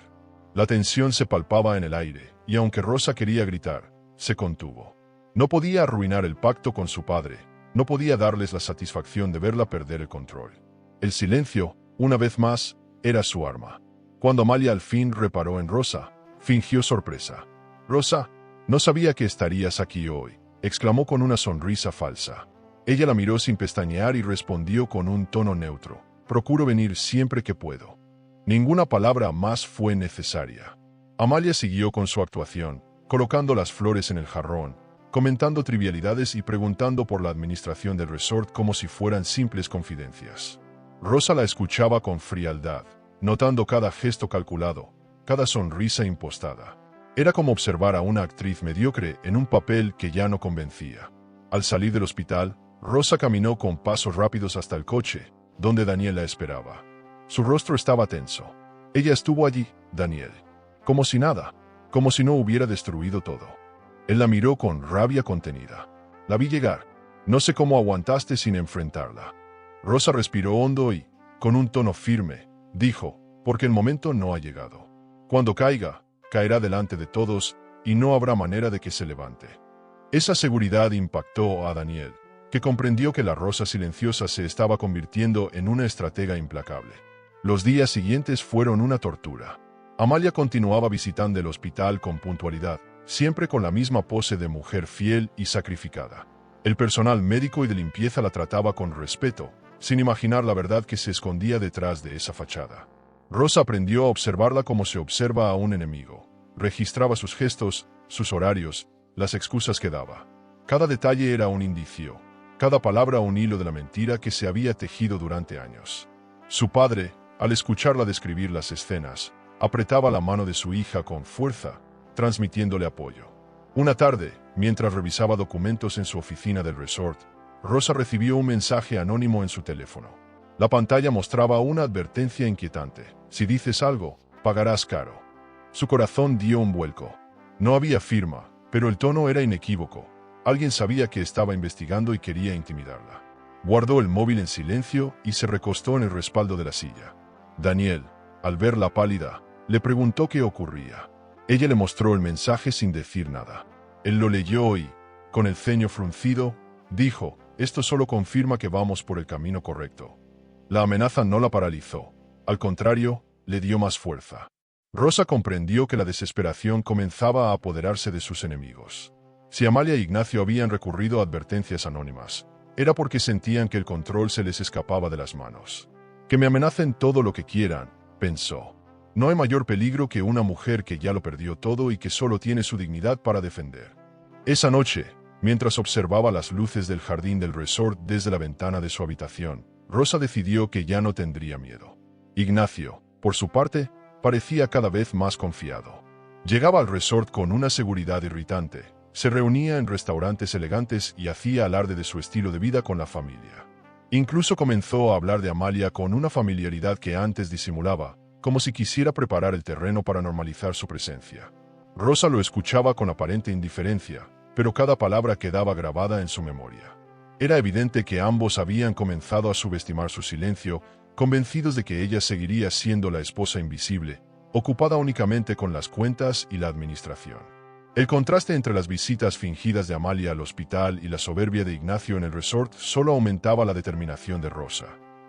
La tensión se palpaba en el aire, y aunque Rosa quería gritar, se contuvo. No podía arruinar el pacto con su padre, no podía darles la satisfacción de verla perder el control. El silencio, una vez más, era su arma. Cuando Amalia al fin reparó en Rosa, fingió sorpresa. «Rosa, no sabía que estarías aquí hoy», exclamó con una sonrisa falsa. Ella la miró sin pestañear y respondió con un tono neutro: «Procuro venir siempre que puedo». Ninguna palabra más fue necesaria. Amalia siguió con su actuación, colocando las flores en el jarrón, comentando trivialidades y preguntando por la administración del resort como si fueran simples confidencias. Rosa la escuchaba con frialdad, notando cada gesto calculado, cada sonrisa impostada. Era como observar a una actriz mediocre en un papel que ya no convencía. Al salir del hospital, Rosa caminó con pasos rápidos hasta el coche, donde Daniel la esperaba. Su rostro estaba tenso. Ella estuvo allí, Daniel, como si nada, como si no hubiera destruido todo. Él la miró con rabia contenida. «La vi llegar. No sé cómo aguantaste sin enfrentarla». Rosa respiró hondo y, con un tono firme, dijo: «Porque el momento no ha llegado. Cuando caiga, caerá delante de todos y no habrá manera de que se levante». Esa seguridad impactó a Daniel, que comprendió que la Rosa silenciosa se estaba convirtiendo en una estratega implacable. Los días siguientes fueron una tortura. Amalia continuaba visitando el hospital con puntualidad, siempre con la misma pose de mujer fiel y sacrificada. El personal médico y de limpieza la trataba con respeto, sin imaginar la verdad que se escondía detrás de esa fachada. Rosa aprendió a observarla como se observa a un enemigo. Registraba sus gestos, sus horarios, las excusas que daba. Cada detalle era un indicio, cada palabra un hilo de la mentira que se había tejido durante años. Su padre, al escucharla describir las escenas, apretaba la mano de su hija con fuerza, transmitiéndole apoyo. Una tarde, mientras revisaba documentos en su oficina del resort, Rosa recibió un mensaje anónimo en su teléfono. La pantalla mostraba una advertencia inquietante: si dices algo, pagarás caro. Su corazón dio un vuelco. No había firma, pero el tono era inequívoco. Alguien sabía que estaba investigando y quería intimidarla. Guardó el móvil en silencio y se recostó en el respaldo de la silla. Daniel, al verla pálida, le preguntó qué ocurría. Ella le mostró el mensaje sin decir nada. Él lo leyó y, con el ceño fruncido, dijo: esto solo confirma que vamos por el camino correcto. La amenaza no la paralizó. Al contrario, le dio más fuerza. Rosa comprendió que la desesperación comenzaba a apoderarse de sus enemigos. Si Amalia e Ignacio habían recurrido a advertencias anónimas, era porque sentían que el control se les escapaba de las manos. Que me amenacen todo lo que quieran, pensó. No hay mayor peligro que una mujer que ya lo perdió todo y que solo tiene su dignidad para defender. Esa noche, mientras observaba las luces del jardín del resort desde la ventana de su habitación, Rosa decidió que ya no tendría miedo. Ignacio, por su parte, parecía cada vez más confiado. Llegaba al resort con una seguridad irritante. Se reunía en restaurantes elegantes y hacía alarde de su estilo de vida con la familia. Incluso comenzó a hablar de Amalia con una familiaridad que antes disimulaba, como si quisiera preparar el terreno para normalizar su presencia. Rosa lo escuchaba con aparente indiferencia, pero cada palabra quedaba grabada en su memoria. Era evidente que ambos habían comenzado a subestimar su silencio, convencidos de que ella seguiría siendo la esposa invisible, ocupada únicamente con las cuentas y la administración. El contraste entre las visitas fingidas de Amalia al hospital y la soberbia de Ignacio en el resort solo aumentaba la determinación de Rosa.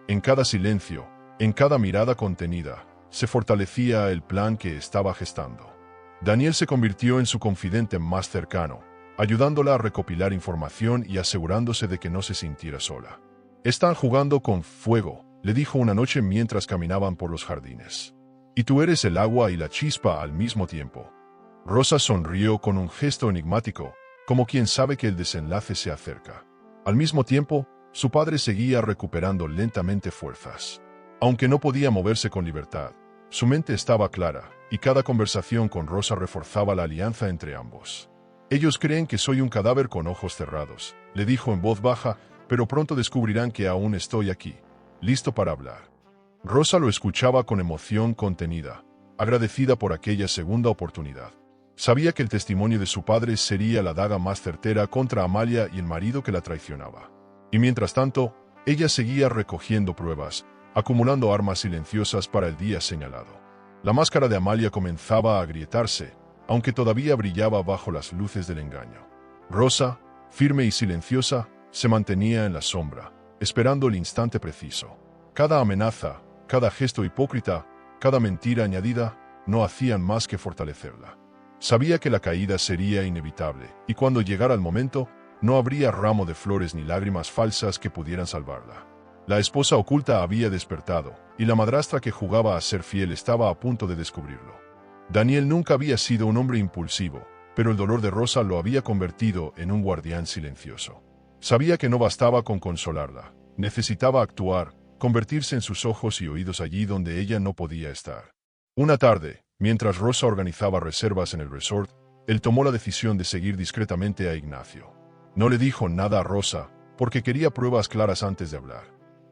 En cada silencio, en cada mirada contenida, se fortalecía el plan que estaba gestando. Daniel se convirtió en su confidente más cercano, ayudándola a recopilar información y asegurándose de que no se sintiera sola. «Están jugando con fuego», le dijo una noche mientras caminaban por los jardines. «Y tú eres el agua y la chispa al mismo tiempo». Rosa sonrió con un gesto enigmático, como quien sabe que el desenlace se acerca. Al mismo tiempo, su padre seguía recuperando lentamente fuerzas. Aunque no podía moverse con libertad, su mente estaba clara, y cada conversación con Rosa reforzaba la alianza entre ambos. «Ellos creen que soy un cadáver con ojos cerrados», le dijo en voz baja, «pero pronto descubrirán que aún estoy aquí, listo para hablar». Rosa lo escuchaba con emoción contenida, agradecida por aquella segunda oportunidad. Sabía que el testimonio de su padre sería la daga más certera contra Amalia y el marido que la traicionaba. Y mientras tanto, ella seguía recogiendo pruebas, acumulando armas silenciosas para el día señalado. La máscara de Amalia comenzaba a agrietarse, aunque todavía brillaba bajo las luces del engaño. Rosa, firme y silenciosa, se mantenía en la sombra, esperando el instante preciso. Cada amenaza, cada gesto hipócrita, cada mentira añadida, no hacían más que fortalecerla. Sabía que la caída sería inevitable, y cuando llegara el momento, no habría ramo de flores ni lágrimas falsas que pudieran salvarla. La esposa oculta había despertado, y la madrastra que jugaba a ser fiel estaba a punto de descubrirlo. Daniel nunca había sido un hombre impulsivo, pero el dolor de Rosa lo había convertido en un guardián silencioso. Sabía que no bastaba con consolarla, necesitaba actuar, convertirse en sus ojos y oídos allí donde ella no podía estar. Una tarde, mientras Rosa organizaba reservas en el resort, él tomó la decisión de seguir discretamente a Ignacio. No le dijo nada a Rosa, porque quería pruebas claras antes de hablar.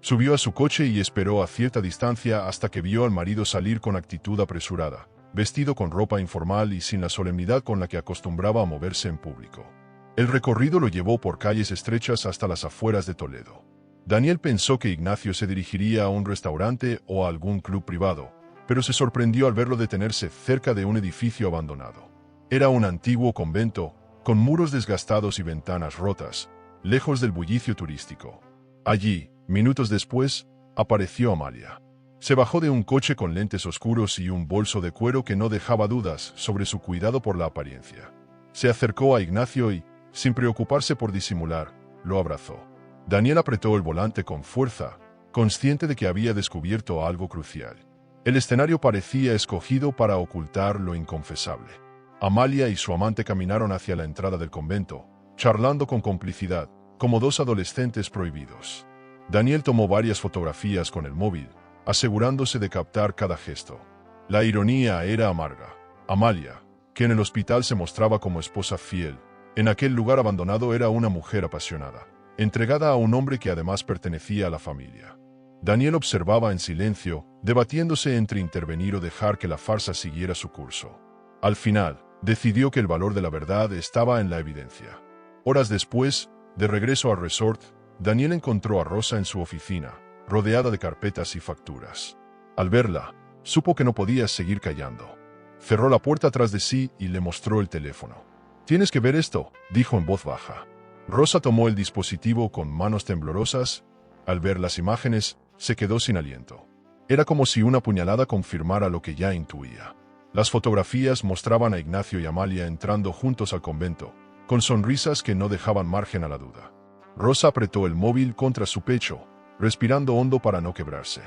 Subió a su coche y esperó a cierta distancia hasta que vio al marido salir con actitud apresurada, vestido con ropa informal y sin la solemnidad con la que acostumbraba a moverse en público. El recorrido lo llevó por calles estrechas hasta las afueras de Toledo. Daniel pensó que Ignacio se dirigiría a un restaurante o a algún club privado, pero se sorprendió al verlo detenerse cerca de un edificio abandonado. Era un antiguo convento, con muros desgastados y ventanas rotas, lejos del bullicio turístico. Allí, minutos después, apareció Amalia. Se bajó de un coche con lentes oscuros y un bolso de cuero que no dejaba dudas sobre su cuidado por la apariencia. Se acercó a Ignacio y, sin preocuparse por disimular, lo abrazó. Daniel apretó el volante con fuerza, consciente de que había descubierto algo crucial. El escenario parecía escogido para ocultar lo inconfesable. Amalia y su amante caminaron hacia la entrada del convento, charlando con complicidad, como dos adolescentes prohibidos. Daniel tomó varias fotografías con el móvil, asegurándose de captar cada gesto. La ironía era amarga. Amalia, que en el hospital se mostraba como esposa fiel, en aquel lugar abandonado era una mujer apasionada, entregada a un hombre que además pertenecía a la familia. Daniel observaba en silencio, debatiéndose entre intervenir o dejar que la farsa siguiera su curso. Al final, decidió que el valor de la verdad estaba en la evidencia. Horas después, de regreso al resort, Daniel encontró a Rosa en su oficina, rodeada de carpetas y facturas. Al verla, supo que no podía seguir callando. Cerró la puerta tras de sí y le mostró el teléfono. «Tienes que ver esto», dijo en voz baja. Rosa tomó el dispositivo con manos temblorosas. Al ver las imágenes, se quedó sin aliento. Era como si una puñalada confirmara lo que ya intuía. Las fotografías mostraban a Ignacio y Amalia entrando juntos al convento, con sonrisas que no dejaban margen a la duda. Rosa apretó el móvil contra su pecho, respirando hondo para no quebrarse.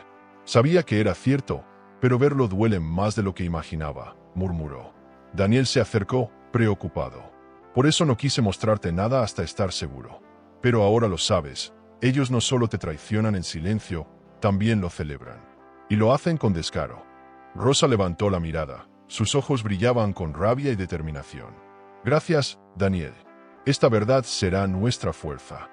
Sabía que era cierto, pero verlo duele más de lo que imaginaba, murmuró. Daniel se acercó, preocupado. Por eso no quise mostrarte nada hasta estar seguro. Pero ahora lo sabes, ellos no solo te traicionan en silencio, también lo celebran. Y lo hacen con descaro. Rosa levantó la mirada, sus ojos brillaban con rabia y determinación. Gracias, Daniel. Esta verdad será nuestra fuerza.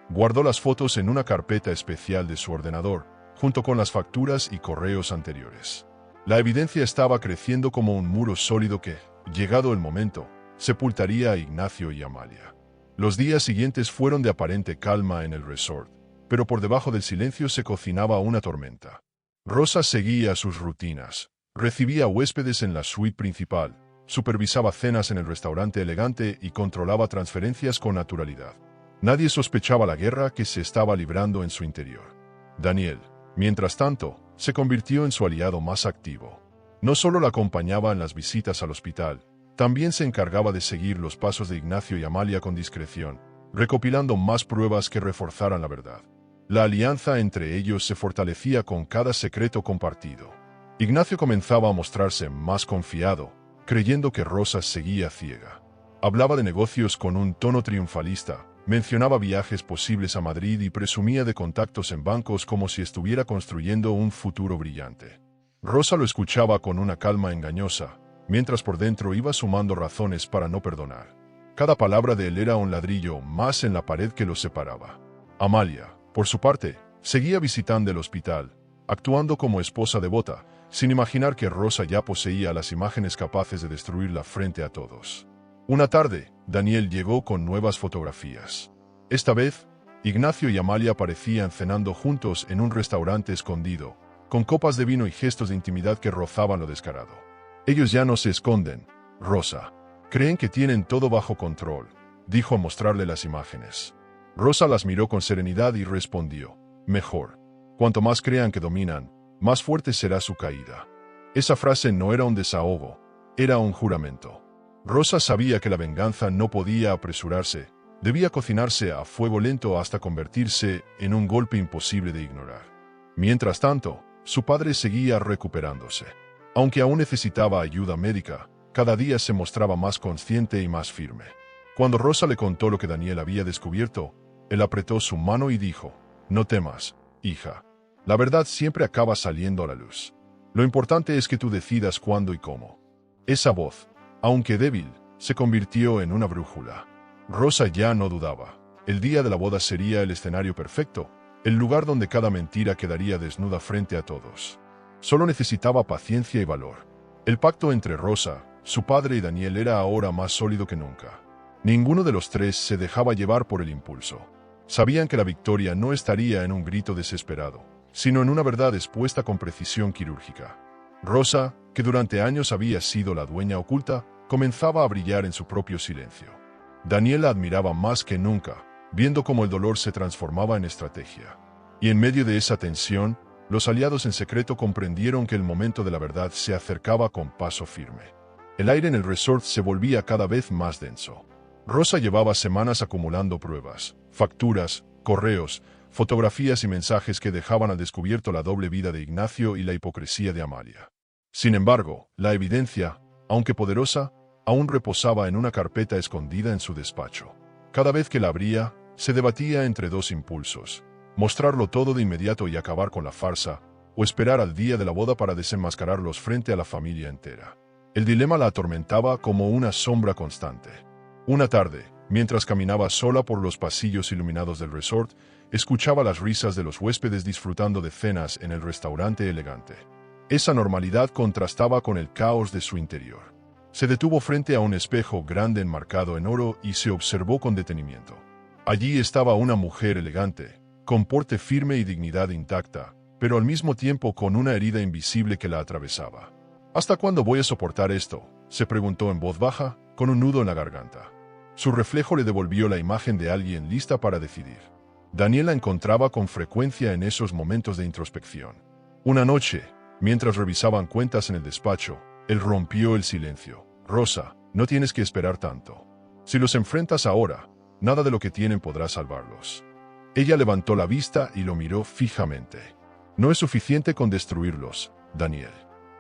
Guardó las fotos en una carpeta especial de su ordenador, junto con las facturas y correos anteriores. La evidencia estaba creciendo como un muro sólido que, llegado el momento, sepultaría a Ignacio y Amalia. Los días siguientes fueron de aparente calma en el resort, pero por debajo del silencio se cocinaba una tormenta. Rosa seguía sus rutinas, recibía huéspedes en la suite principal, supervisaba cenas en el restaurante elegante y controlaba transferencias con naturalidad. Nadie sospechaba la guerra que se estaba librando en su interior. Daniel, mientras tanto, se convirtió en su aliado más activo. No solo la acompañaba en las visitas al hospital, también se encargaba de seguir los pasos de Ignacio y Amalia con discreción, recopilando más pruebas que reforzaran la verdad. La alianza entre ellos se fortalecía con cada secreto compartido. Ignacio comenzaba a mostrarse más confiado, creyendo que Rosa seguía ciega. Hablaba de negocios con un tono triunfalista, mencionaba viajes posibles a Madrid y presumía de contactos en bancos como si estuviera construyendo un futuro brillante. Rosa lo escuchaba con una calma engañosa, mientras por dentro iba sumando razones para no perdonar. Cada palabra de él era un ladrillo más en la pared que los separaba. Amalia, por su parte, seguía visitando el hospital, actuando como esposa devota, sin imaginar que Rosa ya poseía las imágenes capaces de destruirla frente a todos. Una tarde, Daniel llegó con nuevas fotografías. Esta vez, Ignacio y Amalia parecían cenando juntos en un restaurante escondido, con copas de vino y gestos de intimidad que rozaban lo descarado. Ellos ya no se esconden, Rosa. Creen que tienen todo bajo control, dijo al mostrarle las imágenes. Rosa las miró con serenidad y respondió, mejor. Cuanto más crean que dominan, más fuerte será su caída. Esa frase no era un desahogo, era un juramento. Rosa sabía que la venganza no podía apresurarse, debía cocinarse a fuego lento hasta convertirse en un golpe imposible de ignorar. Mientras tanto, su padre seguía recuperándose. Aunque aún necesitaba ayuda médica, cada día se mostraba más consciente y más firme. Cuando Rosa le contó lo que Daniel había descubierto, él apretó su mano y dijo, no temas, hija. La verdad siempre acaba saliendo a la luz. Lo importante es que tú decidas cuándo y cómo. Esa voz, aunque débil, se convirtió en una brújula. Rosa ya no dudaba. El día de la boda sería el escenario perfecto, el lugar donde cada mentira quedaría desnuda frente a todos. Solo necesitaba paciencia y valor. El pacto entre Rosa, su padre y Daniel era ahora más sólido que nunca. Ninguno de los tres se dejaba llevar por el impulso. Sabían que la victoria no estaría en un grito desesperado, sino en una verdad expuesta con precisión quirúrgica. Rosa, que durante años había sido la dueña oculta, comenzaba a brillar en su propio silencio. Daniel la admiraba más que nunca, viendo cómo el dolor se transformaba en estrategia. Y en medio de esa tensión, los aliados en secreto comprendieron que el momento de la verdad se acercaba con paso firme. El aire en el resort se volvía cada vez más denso. Rosa llevaba semanas acumulando pruebas, facturas, correos, fotografías y mensajes que dejaban al descubierto la doble vida de Ignacio y la hipocresía de Amalia. Sin embargo, la evidencia, aunque poderosa, aún reposaba en una carpeta escondida en su despacho. Cada vez que la abría, se debatía entre dos impulsos: mostrarlo todo de inmediato y acabar con la farsa, o esperar al día de la boda para desenmascararlos frente a la familia entera. El dilema la atormentaba como una sombra constante. Una tarde, mientras caminaba sola por los pasillos iluminados del resort, escuchaba las risas de los huéspedes disfrutando de cenas en el restaurante elegante. Esa normalidad contrastaba con el caos de su interior. Se detuvo frente a un espejo grande enmarcado en oro y se observó con detenimiento. Allí estaba una mujer elegante, con porte firme y dignidad intacta, pero al mismo tiempo con una herida invisible que la atravesaba. ¿Hasta cuándo voy a soportar esto?, se preguntó en voz baja, con un nudo en la garganta. Su reflejo le devolvió la imagen de alguien lista para decidir. Daniel la encontraba con frecuencia en esos momentos de introspección. Una noche, mientras revisaban cuentas en el despacho, él rompió el silencio. «Rosa, no tienes que esperar tanto. Si los enfrentas ahora, nada de lo que tienen podrá salvarlos». Ella levantó la vista y lo miró fijamente. «No es suficiente con destruirlos, Daniel.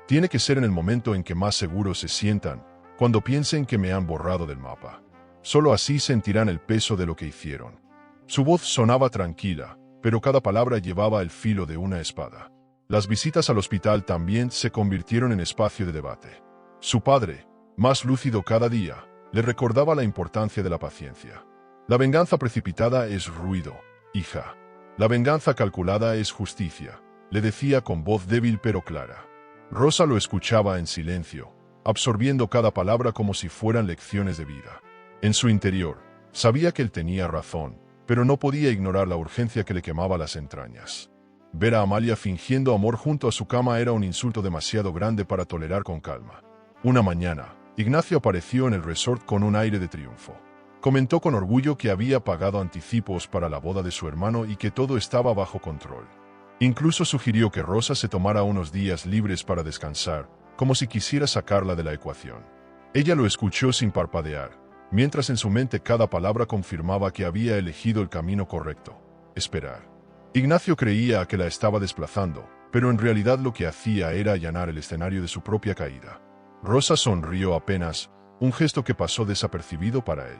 Tiene que ser en el momento en que más seguros se sientan, cuando piensen que me han borrado del mapa. Solo así sentirán el peso de lo que hicieron». Su voz sonaba tranquila, pero cada palabra llevaba el filo de una espada. Las visitas al hospital también se convirtieron en espacio de debate. Su padre, más lúcido cada día, le recordaba la importancia de la paciencia. La venganza precipitada es ruido, hija. La venganza calculada es justicia, le decía con voz débil pero clara. Rosa lo escuchaba en silencio, absorbiendo cada palabra como si fueran lecciones de vida. En su interior, sabía que él tenía razón, pero no podía ignorar la urgencia que le quemaba las entrañas. Ver a Amalia fingiendo amor junto a su cama era un insulto demasiado grande para tolerar con calma. Una mañana, Ignacio apareció en el resort con un aire de triunfo. Comentó con orgullo que había pagado anticipos para la boda de su hermano y que todo estaba bajo control. Incluso sugirió que Rosa se tomara unos días libres para descansar, como si quisiera sacarla de la ecuación. Ella lo escuchó sin parpadear, mientras en su mente cada palabra confirmaba que había elegido el camino correcto: esperar. Ignacio creía que la estaba desplazando, pero en realidad lo que hacía era allanar el escenario de su propia caída. Rosa sonrió apenas, un gesto que pasó desapercibido para él.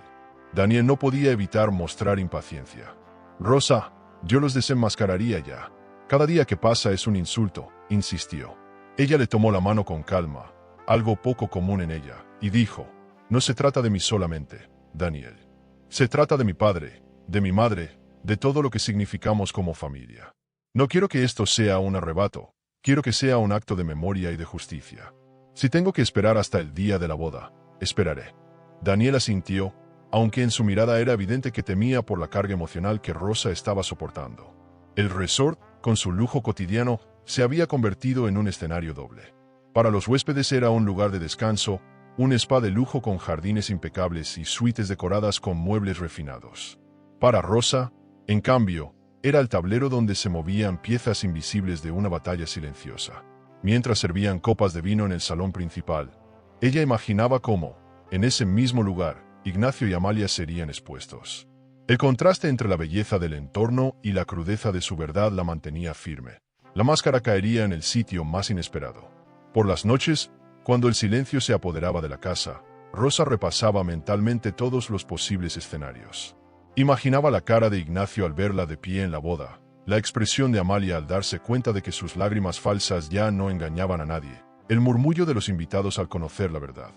Daniel no podía evitar mostrar impaciencia. «Rosa, yo los desenmascararía ya. Cada día que pasa es un insulto», insistió. Ella le tomó la mano con calma, algo poco común en ella, y dijo: «No se trata de mí solamente, Daniel. Se trata de mi padre, de mi madre, de todo lo que significamos como familia. No quiero que esto sea un arrebato, quiero que sea un acto de memoria y de justicia. Si tengo que esperar hasta el día de la boda, esperaré». Daniel asintió, aunque en su mirada era evidente que temía por la carga emocional que Rosa estaba soportando. El resort, con su lujo cotidiano, se había convertido en un escenario doble. Para los huéspedes era un lugar de descanso, un spa de lujo con jardines impecables y suites decoradas con muebles refinados. Para Rosa, en cambio, era el tablero donde se movían piezas invisibles de una batalla silenciosa. Mientras servían copas de vino en el salón principal, ella imaginaba cómo, en ese mismo lugar, Ignacio y Amalia serían expuestos. El contraste entre la belleza del entorno y la crudeza de su verdad la mantenía firme. La máscara caería en el sitio más inesperado. Por las noches, cuando el silencio se apoderaba de la casa, Rosa repasaba mentalmente todos los posibles escenarios. Imaginaba la cara de Ignacio al verla de pie en la boda, la expresión de Amalia al darse cuenta de que sus lágrimas falsas ya no engañaban a nadie, el murmullo de los invitados al conocer la verdad.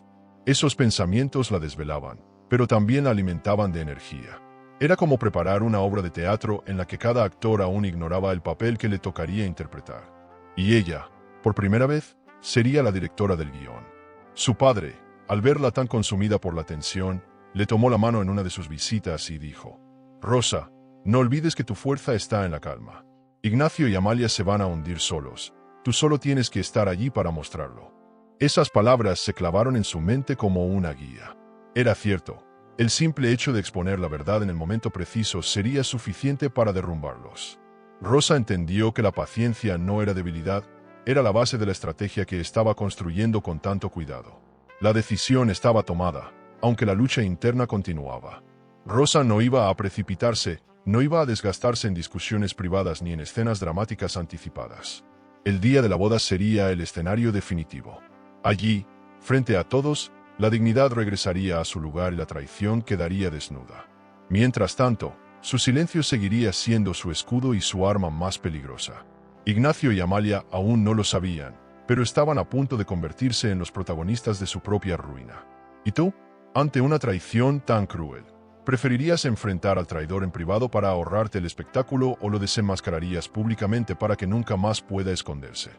Esos pensamientos la desvelaban, pero también la alimentaban de energía. Era como preparar una obra de teatro en la que cada actor aún ignoraba el papel que le tocaría interpretar. Y ella, por primera vez, sería la directora del guión. Su padre, al verla tan consumida por la tensión, le tomó la mano en una de sus visitas y dijo: «Rosa, no olvides que tu fuerza está en la calma. Ignacio y Amalia se van a hundir solos. Tú solo tienes que estar allí para mostrarlo». Esas palabras se clavaron en su mente como una guía. Era cierto. El simple hecho de exponer la verdad en el momento preciso sería suficiente para derrumbarlos. Rosa entendió que la paciencia no era debilidad, era la base de la estrategia que estaba construyendo con tanto cuidado. La decisión estaba tomada, aunque la lucha interna continuaba. Rosa no iba a precipitarse, no iba a desgastarse en discusiones privadas ni en escenas dramáticas anticipadas. El día de la boda sería el escenario definitivo. Allí, frente a todos, la dignidad regresaría a su lugar y la traición quedaría desnuda. Mientras tanto, su silencio seguiría siendo su escudo y su arma más peligrosa. Ignacio y Amalia aún no lo sabían, pero estaban a punto de convertirse en los protagonistas de su propia ruina. ¿Y tú? Ante una traición tan cruel, ¿preferirías enfrentar al traidor en privado para ahorrarte el espectáculo o lo desenmascararías públicamente para que nunca más pueda esconderse?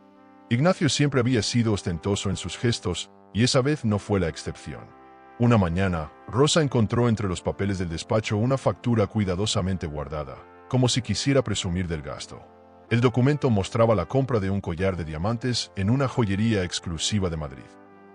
Ignacio siempre había sido ostentoso en sus gestos, y esa vez no fue la excepción. Una mañana, Rosa encontró entre los papeles del despacho una factura cuidadosamente guardada, como si quisiera presumir del gasto. El documento mostraba la compra de un collar de diamantes en una joyería exclusiva de Madrid.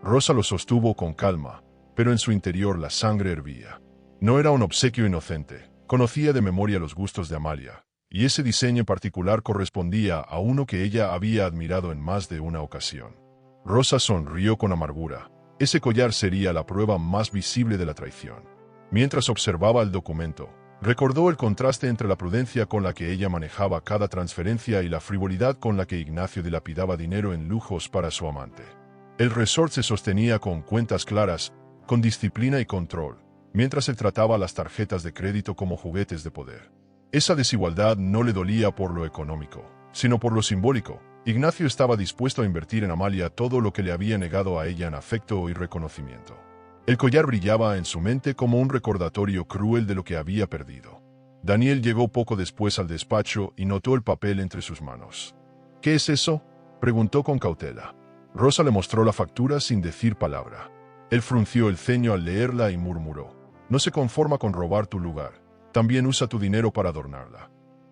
Rosa lo sostuvo con calma, pero en su interior la sangre hervía. No era un obsequio inocente, conocía de memoria los gustos de Amalia, y ese diseño en particular correspondía a uno que ella había admirado en más de una ocasión. Rosa sonrió con amargura. Ese collar sería la prueba más visible de la traición. Mientras observaba el documento, recordó el contraste entre la prudencia con la que ella manejaba cada transferencia y la frivolidad con la que Ignacio dilapidaba dinero en lujos para su amante. El resort se sostenía con cuentas claras, con disciplina y control, mientras él trataba las tarjetas de crédito como juguetes de poder. Esa desigualdad no le dolía por lo económico, sino por lo simbólico. Ignacio estaba dispuesto a invertir en Amalia todo lo que le había negado a ella en afecto y reconocimiento. El collar brillaba en su mente como un recordatorio cruel de lo que había perdido. Daniel llegó poco después al despacho y notó el papel entre sus manos. ¿Qué es eso?, preguntó con cautela. Rosa le mostró la factura sin decir palabra. Él frunció el ceño al leerla y murmuró: «No se conforma con robar tu lugar, también usa tu dinero para adornarla».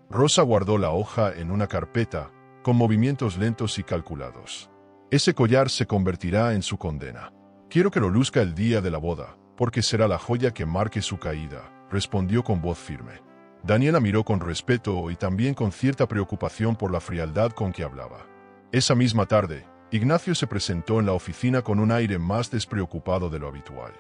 Rosa guardó la hoja en una carpeta, con movimientos lentos y calculados. «Ese collar se convertirá en su condena. Quiero que lo luzca el día de la boda, porque será la joya que marque su caída», respondió con voz firme. Daniela miró con respeto y también con cierta preocupación por la frialdad con que hablaba. Esa misma tarde, Ignacio se presentó en la oficina con un aire más despreocupado de lo habitual.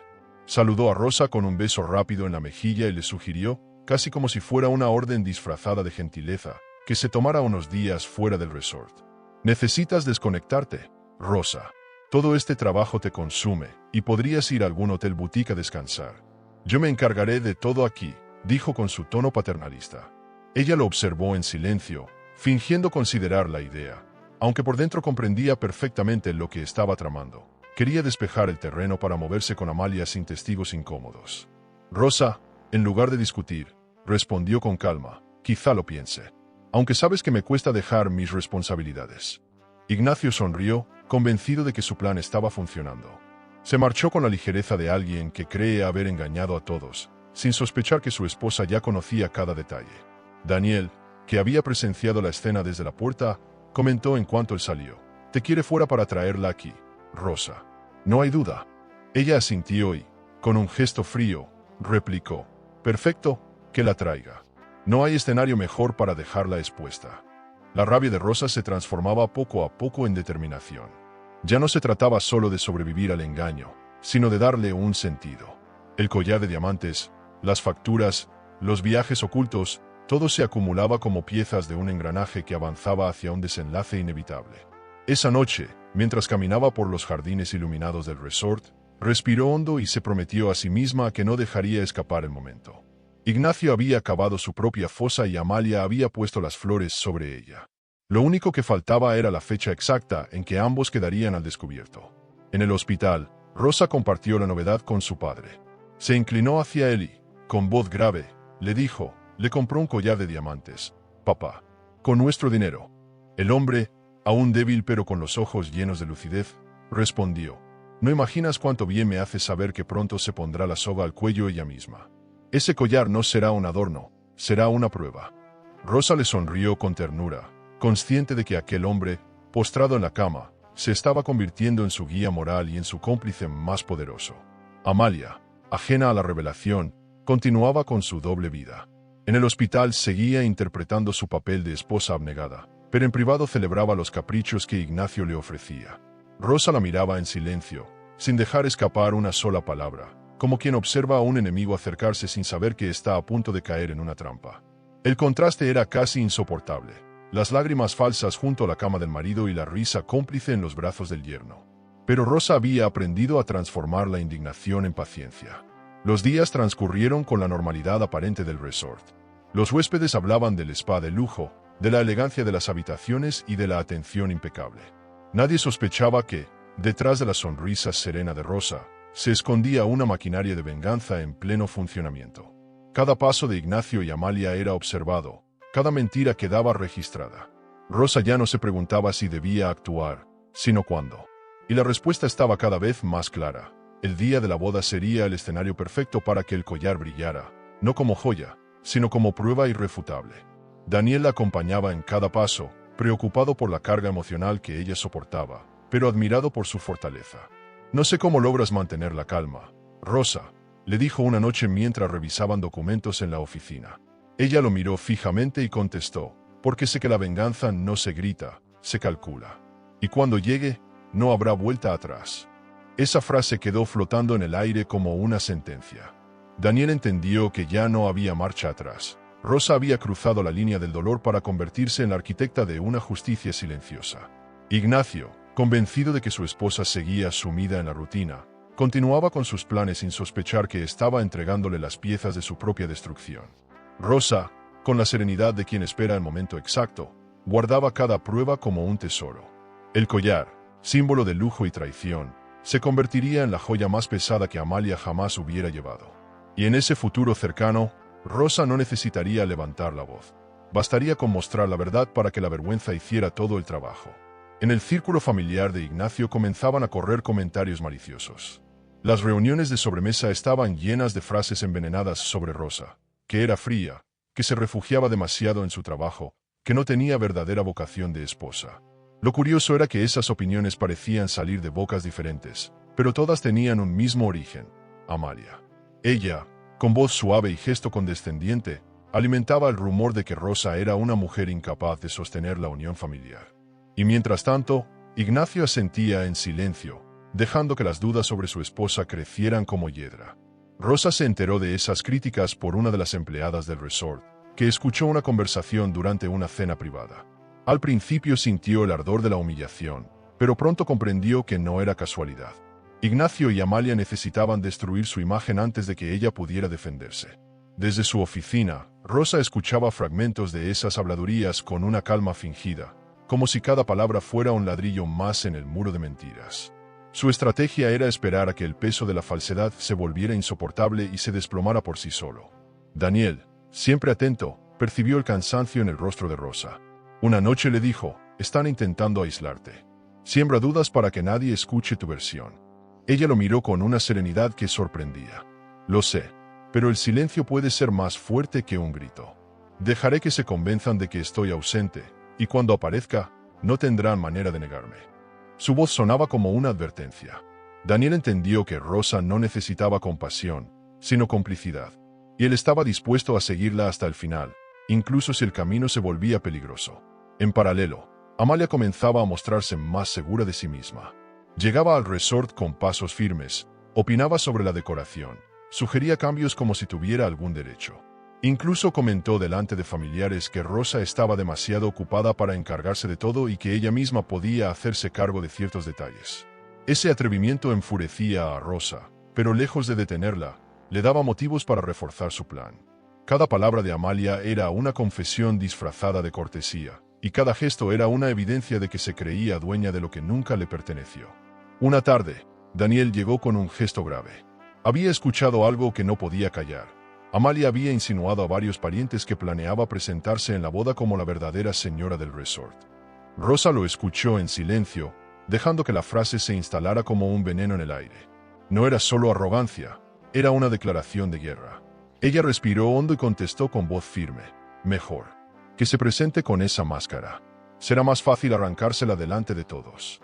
Saludó a Rosa con un beso rápido en la mejilla y le sugirió, casi como si fuera una orden disfrazada de gentileza, que se tomara unos días fuera del resort. «Necesitas desconectarte, Rosa. Todo este trabajo te consume, y podrías ir a algún hotel boutique a descansar. Yo me encargaré de todo aquí», dijo con su tono paternalista. Ella lo observó en silencio, fingiendo considerar la idea, aunque por dentro comprendía perfectamente lo que estaba tramando. Quería despejar el terreno para moverse con Amalia sin testigos incómodos. «Rosa, en lugar de discutir», respondió con calma, «quizá lo piense. Aunque sabes que me cuesta dejar mis responsabilidades». Ignacio sonrió, convencido de que su plan estaba funcionando. Se marchó con la ligereza de alguien que cree haber engañado a todos, sin sospechar que su esposa ya conocía cada detalle. Daniel, que había presenciado la escena desde la puerta, comentó en cuanto él salió: «Te quiere fuera para traerla aquí, Rosa». «No hay duda». Ella asintió y, con un gesto frío, replicó: «Perfecto, que la traiga. No hay escenario mejor para dejarla expuesta». La rabia de Rosa se transformaba poco a poco en determinación. Ya no se trataba solo de sobrevivir al engaño, sino de darle un sentido. El collar de diamantes, las facturas, los viajes ocultos, todo se acumulaba como piezas de un engranaje que avanzaba hacia un desenlace inevitable. Esa noche, mientras caminaba por los jardines iluminados del resort, respiró hondo y se prometió a sí misma que no dejaría escapar el momento. Ignacio había cavado su propia fosa y Amalia había puesto las flores sobre ella. Lo único que faltaba era la fecha exacta en que ambos quedarían al descubierto. En el hospital, Rosa compartió la novedad con su padre. Se inclinó hacia él y, con voz grave, le dijo: «Le compró un collar de diamantes, papá. Con nuestro dinero». El hombre, aún débil pero con los ojos llenos de lucidez, respondió: «No imaginas cuánto bien me hace saber que pronto se pondrá la soga al cuello ella misma. Ese collar no será un adorno, será una prueba». Rosa le sonrió con ternura, consciente de que aquel hombre, postrado en la cama, se estaba convirtiendo en su guía moral y en su cómplice más poderoso. Amalia, ajena a la revelación, continuaba con su doble vida. En el hospital seguía interpretando su papel de esposa abnegada, pero en privado celebraba los caprichos que Ignacio le ofrecía. Rosa la miraba en silencio, sin dejar escapar una sola palabra, como quien observa a un enemigo acercarse sin saber que está a punto de caer en una trampa. El contraste era casi insoportable: las lágrimas falsas junto a la cama del marido y la risa cómplice en los brazos del yerno. Pero Rosa había aprendido a transformar la indignación en paciencia. Los días transcurrieron con la normalidad aparente del resort. Los huéspedes hablaban del spa de lujo, de la elegancia de las habitaciones y de la atención impecable. Nadie sospechaba que, detrás de la sonrisa serena de Rosa, se escondía una maquinaria de venganza en pleno funcionamiento. Cada paso de Ignacio y Amalia era observado, cada mentira quedaba registrada. Rosa ya no se preguntaba si debía actuar, sino cuándo. Y la respuesta estaba cada vez más clara. El día de la boda sería el escenario perfecto para que el collar brillara, no como joya, sino como prueba irrefutable. Daniel la acompañaba en cada paso, preocupado por la carga emocional que ella soportaba, pero admirado por su fortaleza. «No sé cómo logras mantener la calma, Rosa», le dijo una noche mientras revisaban documentos en la oficina. Ella lo miró fijamente y contestó: «Porque sé que la venganza no se grita, se calcula. Y cuando llegue, no habrá vuelta atrás». Esa frase quedó flotando en el aire como una sentencia. Daniel entendió que ya no había marcha atrás. Rosa había cruzado la línea del dolor para convertirse en la arquitecta de una justicia silenciosa. Ignacio, convencido de que su esposa seguía sumida en la rutina, continuaba con sus planes sin sospechar que estaba entregándole las piezas de su propia destrucción. Rosa, con la serenidad de quien espera el momento exacto, guardaba cada prueba como un tesoro. El collar, símbolo de lujo y traición, se convertiría en la joya más pesada que Amalia jamás hubiera llevado. Y en ese futuro cercano, Rosa no necesitaría levantar la voz. Bastaría con mostrar la verdad para que la vergüenza hiciera todo el trabajo. En el círculo familiar de Ignacio comenzaban a correr comentarios maliciosos. Las reuniones de sobremesa estaban llenas de frases envenenadas sobre Rosa, que era fría, que se refugiaba demasiado en su trabajo, que no tenía verdadera vocación de esposa. Lo curioso era que esas opiniones parecían salir de bocas diferentes, pero todas tenían un mismo origen: Amalia. Ella, con voz suave y gesto condescendiente, alimentaba el rumor de que Rosa era una mujer incapaz de sostener la unión familiar. Y mientras tanto, Ignacio asentía en silencio, dejando que las dudas sobre su esposa crecieran como hiedra. Rosa se enteró de esas críticas por una de las empleadas del resort, que escuchó una conversación durante una cena privada. Al principio sintió el ardor de la humillación, pero pronto comprendió que no era casualidad. Ignacio y Amalia necesitaban destruir su imagen antes de que ella pudiera defenderse. Desde su oficina, Rosa escuchaba fragmentos de esas habladurías con una calma fingida, como si cada palabra fuera un ladrillo más en el muro de mentiras. Su estrategia era esperar a que el peso de la falsedad se volviera insoportable y se desplomara por sí solo. Daniel, siempre atento, percibió el cansancio en el rostro de Rosa. Una noche le dijo: «Están intentando aislarte. Siembra dudas para que nadie escuche tu versión». Ella lo miró con una serenidad que sorprendía. «Lo sé, pero el silencio puede ser más fuerte que un grito. Dejaré que se convenzan de que estoy ausente, y cuando aparezca, no tendrán manera de negarme». Su voz sonaba como una advertencia. Daniel entendió que Rosa no necesitaba compasión, sino complicidad, y él estaba dispuesto a seguirla hasta el final, incluso si el camino se volvía peligroso. En paralelo, Amalia comenzaba a mostrarse más segura de sí misma. Llegaba al resort con pasos firmes, opinaba sobre la decoración, sugería cambios como si tuviera algún derecho. Incluso comentó delante de familiares que Rosa estaba demasiado ocupada para encargarse de todo y que ella misma podía hacerse cargo de ciertos detalles. Ese atrevimiento enfurecía a Rosa, pero lejos de detenerla, le daba motivos para reforzar su plan. Cada palabra de Amalia era una confesión disfrazada de cortesía, y cada gesto era una evidencia de que se creía dueña de lo que nunca le perteneció. Una tarde, Daniel llegó con un gesto grave. Había escuchado algo que no podía callar. Amalia había insinuado a varios parientes que planeaba presentarse en la boda como la verdadera señora del resort. Rosa lo escuchó en silencio, dejando que la frase se instalara como un veneno en el aire. No era solo arrogancia, era una declaración de guerra. Ella respiró hondo y contestó con voz firme: «Mejor que se presente con esa máscara. Será más fácil arrancársela delante de todos».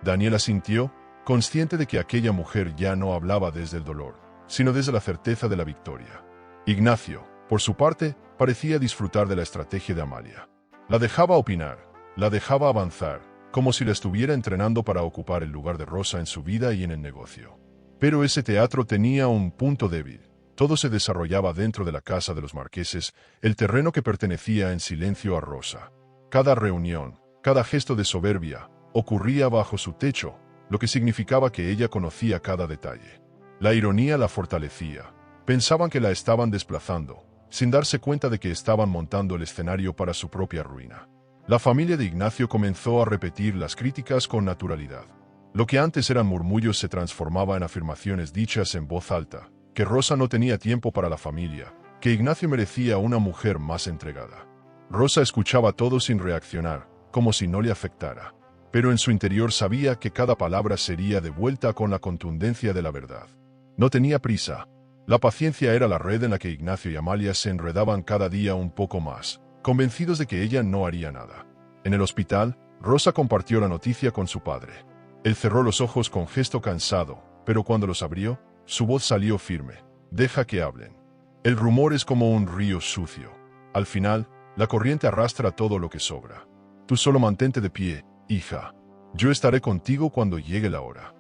Daniel asintió, consciente de que aquella mujer ya no hablaba desde el dolor, sino desde la certeza de la victoria. Ignacio, por su parte, parecía disfrutar de la estrategia de Amalia. La dejaba opinar, la dejaba avanzar, como si la estuviera entrenando para ocupar el lugar de Rosa en su vida y en el negocio. Pero ese teatro tenía un punto débil. Todo se desarrollaba dentro de la casa de los marqueses, el terreno que pertenecía en silencio a Rosa. Cada reunión, cada gesto de soberbia, ocurría bajo su techo, lo que significaba que ella conocía cada detalle. La ironía la fortalecía. Pensaban que la estaban desplazando, sin darse cuenta de que estaban montando el escenario para su propia ruina. La familia de Ignacio comenzó a repetir las críticas con naturalidad. Lo que antes eran murmullos se transformaba en afirmaciones dichas en voz alta, que Rosa no tenía tiempo para la familia, que Ignacio merecía una mujer más entregada. Rosa escuchaba todo sin reaccionar, como si no le afectara, pero en su interior sabía que cada palabra sería devuelta con la contundencia de la verdad. No tenía prisa. La paciencia era la red en la que Ignacio y Amalia se enredaban cada día un poco más, convencidos de que ella no haría nada. En el hospital, Rosa compartió la noticia con su padre. Él cerró los ojos con gesto cansado, pero cuando los abrió, su voz salió firme. Deja que hablen. El rumor es como un río sucio. Al final, la corriente arrastra todo lo que sobra. Tú solo mantente de pie, hija. Yo estaré contigo cuando llegue la hora.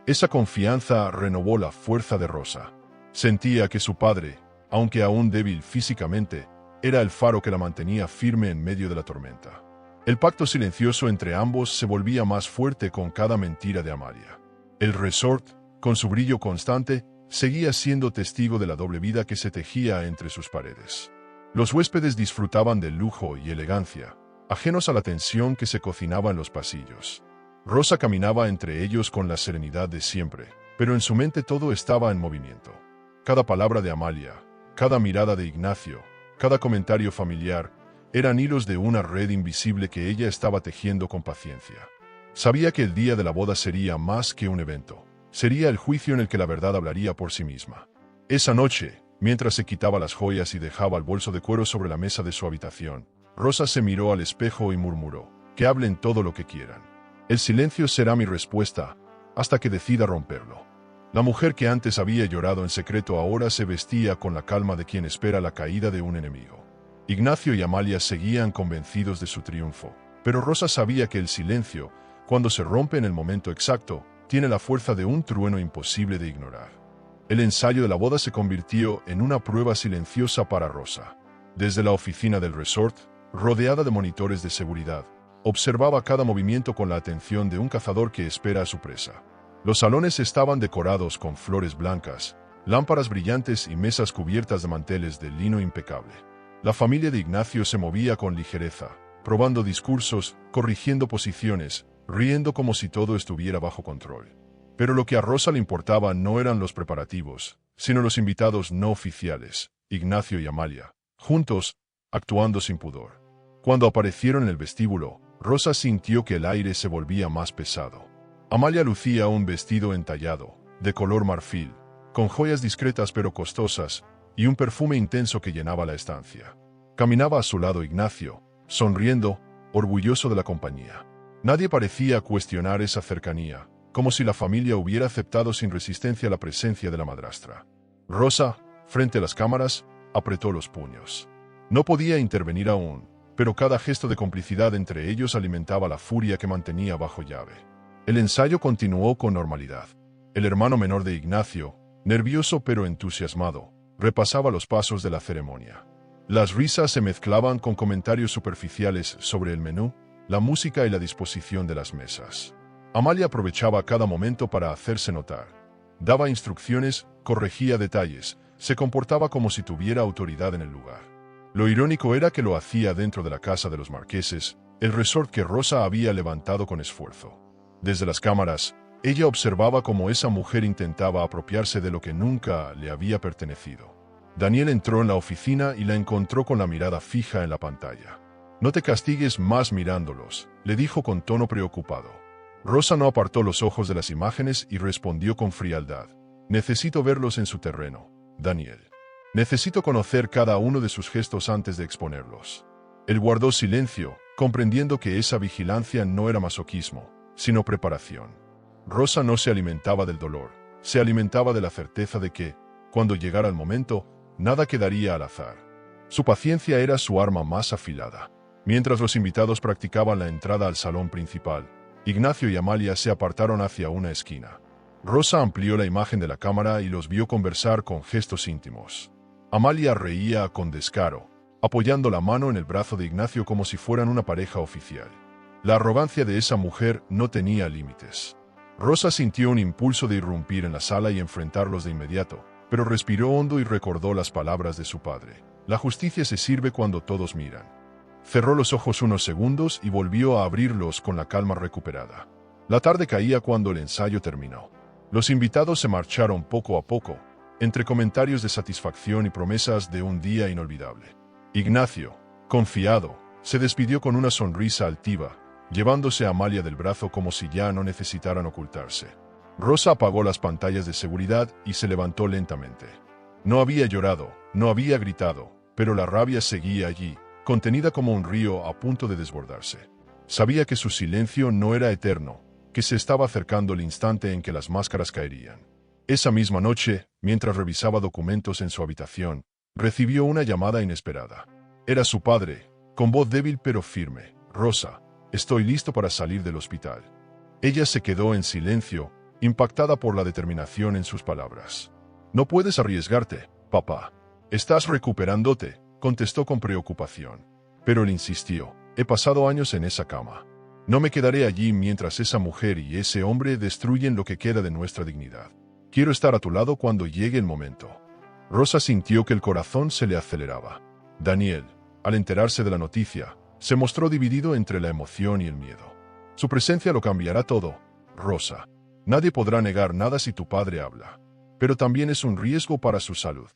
Esa confianza renovó la fuerza de Rosa. Sentía que su padre, aunque aún débil físicamente, era el faro que la mantenía firme en medio de la tormenta. El pacto silencioso entre ambos se volvía más fuerte con cada mentira de Amalia. El resort, con su brillo constante, seguía siendo testigo de la doble vida que se tejía entre sus paredes. Los huéspedes disfrutaban del lujo y elegancia, ajenos a la tensión que se cocinaba en los pasillos. Rosa caminaba entre ellos con la serenidad de siempre, pero en su mente todo estaba en movimiento. Cada palabra de Amalia, cada mirada de Ignacio, cada comentario familiar, eran hilos de una red invisible que ella estaba tejiendo con paciencia. Sabía que el día de la boda sería más que un evento. Sería el juicio en el que la verdad hablaría por sí misma. Esa noche, mientras se quitaba las joyas y dejaba el bolso de cuero sobre la mesa de su habitación, Rosa se miró al espejo y murmuró, que hablen todo lo que quieran. El silencio será mi respuesta, hasta que decida romperlo. La mujer que antes había llorado en secreto ahora se vestía con la calma de quien espera la caída de un enemigo. Ignacio y Amalia seguían convencidos de su triunfo, pero Rosa sabía que el silencio, cuando se rompe en el momento exacto, tiene la fuerza de un trueno imposible de ignorar. El ensayo de la boda se convirtió en una prueba silenciosa para Rosa. Desde la oficina del resort, rodeada de monitores de seguridad, observaba cada movimiento con la atención de un cazador que espera a su presa. Los salones estaban decorados con flores blancas, lámparas brillantes y mesas cubiertas de manteles de lino impecable. La familia de Ignacio se movía con ligereza, probando discursos, corrigiendo posiciones, riendo como si todo estuviera bajo control. Pero lo que a Rosa le importaba no eran los preparativos, sino los invitados no oficiales, Ignacio y Amalia, juntos, actuando sin pudor. Cuando aparecieron en el vestíbulo, Rosa sintió que el aire se volvía más pesado. Amalia lucía un vestido entallado, de color marfil, con joyas discretas pero costosas, y un perfume intenso que llenaba la estancia. Caminaba a su lado Ignacio, sonriendo, orgulloso de la compañía. Nadie parecía cuestionar esa cercanía, como si la familia hubiera aceptado sin resistencia la presencia de la madrastra. Rosa, frente a las cámaras, apretó los puños. No podía intervenir aún, pero cada gesto de complicidad entre ellos alimentaba la furia que mantenía bajo llave. El ensayo continuó con normalidad. El hermano menor de Ignacio, nervioso pero entusiasmado, repasaba los pasos de la ceremonia. Las risas se mezclaban con comentarios superficiales sobre el menú, la música y la disposición de las mesas. Amalia aprovechaba cada momento para hacerse notar. Daba instrucciones, corregía detalles, se comportaba como si tuviera autoridad en el lugar. Lo irónico era que lo hacía dentro de la casa de los marqueses, el resort que Rosa había levantado con esfuerzo. Desde las cámaras, ella observaba cómo esa mujer intentaba apropiarse de lo que nunca le había pertenecido. Daniel entró en la oficina y la encontró con la mirada fija en la pantalla. «No te castigues más mirándolos», le dijo con tono preocupado. Rosa no apartó los ojos de las imágenes y respondió con frialdad. «Necesito verlos en su terreno, Daniel. Necesito conocer cada uno de sus gestos antes de exponerlos». Él guardó silencio, comprendiendo que esa vigilancia no era masoquismo, sino preparación. Rosa no se alimentaba del dolor, se alimentaba de la certeza de que, cuando llegara el momento, nada quedaría al azar. Su paciencia era su arma más afilada. Mientras los invitados practicaban la entrada al salón principal, Ignacio y Amalia se apartaron hacia una esquina. Rosa amplió la imagen de la cámara y los vio conversar con gestos íntimos. Amalia reía con descaro, apoyando la mano en el brazo de Ignacio como si fueran una pareja oficial. La arrogancia de esa mujer no tenía límites. Rosa sintió un impulso de irrumpir en la sala y enfrentarlos de inmediato, pero respiró hondo y recordó las palabras de su padre. La justicia se sirve cuando todos miran. Cerró los ojos unos segundos y volvió a abrirlos con la calma recuperada. La tarde caía cuando el ensayo terminó. Los invitados se marcharon poco a poco, entre comentarios de satisfacción y promesas de un día inolvidable. Ignacio, confiado, se despidió con una sonrisa altiva, llevándose a Amalia del brazo como si ya no necesitaran ocultarse. Rosa apagó las pantallas de seguridad y se levantó lentamente. No había llorado, no había gritado, pero la rabia seguía allí, contenida como un río a punto de desbordarse. Sabía que su silencio no era eterno, que se estaba acercando el instante en que las máscaras caerían. Esa misma noche, mientras revisaba documentos en su habitación, recibió una llamada inesperada. Era su padre, con voz débil pero firme. «Rosa, estoy listo para salir del hospital». Ella se quedó en silencio, impactada por la determinación en sus palabras. «No puedes arriesgarte, papá. Estás recuperándote», contestó con preocupación. Pero él insistió. «He pasado años en esa cama. No me quedaré allí mientras esa mujer y ese hombre destruyen lo que queda de nuestra dignidad. Quiero estar a tu lado cuando llegue el momento». Rosa sintió que el corazón se le aceleraba. Daniel, al enterarse de la noticia, se mostró dividido entre la emoción y el miedo. «Su presencia lo cambiará todo, Rosa. Nadie podrá negar nada si tu padre habla. Pero también es un riesgo para su salud».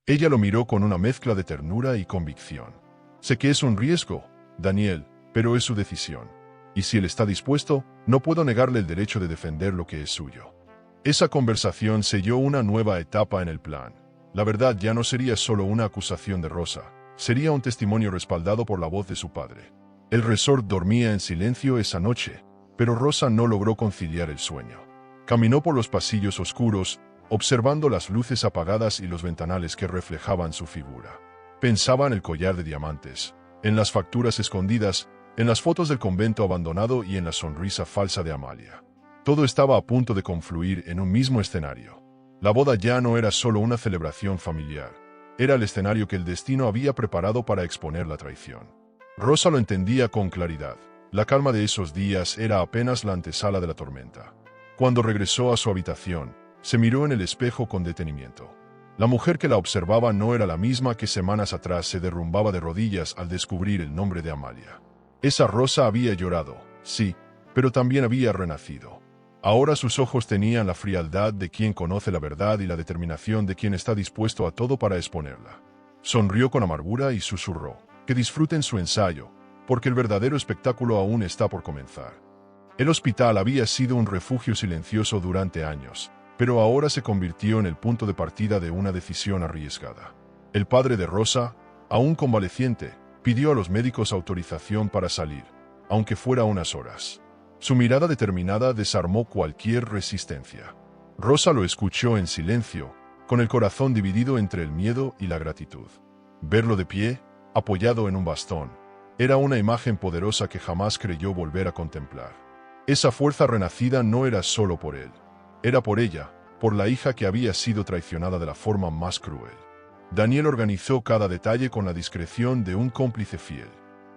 Ella lo miró con una mezcla de ternura y convicción. «Sé que es un riesgo, Daniel, pero es su decisión. Y si él está dispuesto, no puedo negarle el derecho de defender lo que es suyo». Esa conversación selló una nueva etapa en el plan. La verdad ya no sería solo una acusación de Rosa, sería un testimonio respaldado por la voz de su padre. El resort dormía en silencio esa noche, pero Rosa no logró conciliar el sueño. Caminó por los pasillos oscuros, observando las luces apagadas y los ventanales que reflejaban su figura. Pensaba en el collar de diamantes, en las facturas escondidas, en las fotos del convento abandonado y en la sonrisa falsa de Amalia. Todo estaba a punto de confluir en un mismo escenario. La boda ya no era solo una celebración familiar, era el escenario que el destino había preparado para exponer la traición. Rosa lo entendía con claridad. La calma de esos días era apenas la antesala de la tormenta. Cuando regresó a su habitación, se miró en el espejo con detenimiento. La mujer que la observaba no era la misma que semanas atrás se derrumbaba de rodillas al descubrir el nombre de Amalia. Esa Rosa había llorado, sí, pero también había renacido. Ahora sus ojos tenían la frialdad de quien conoce la verdad y la determinación de quien está dispuesto a todo para exponerla. Sonrió con amargura y susurró: «Que disfruten su ensayo, porque el verdadero espectáculo aún está por comenzar». El hospital había sido un refugio silencioso durante años, pero ahora se convirtió en el punto de partida de una decisión arriesgada. El padre de Rosa, aún convaleciente, pidió a los médicos autorización para salir, aunque fuera unas horas. Su mirada determinada desarmó cualquier resistencia. Rosa lo escuchó en silencio, con el corazón dividido entre el miedo y la gratitud. Verlo de pie, apoyado en un bastón, era una imagen poderosa que jamás creyó volver a contemplar. Esa fuerza renacida no era solo por él, era por ella, por la hija que había sido traicionada de la forma más cruel. Daniel organizó cada detalle con la discreción de un cómplice fiel.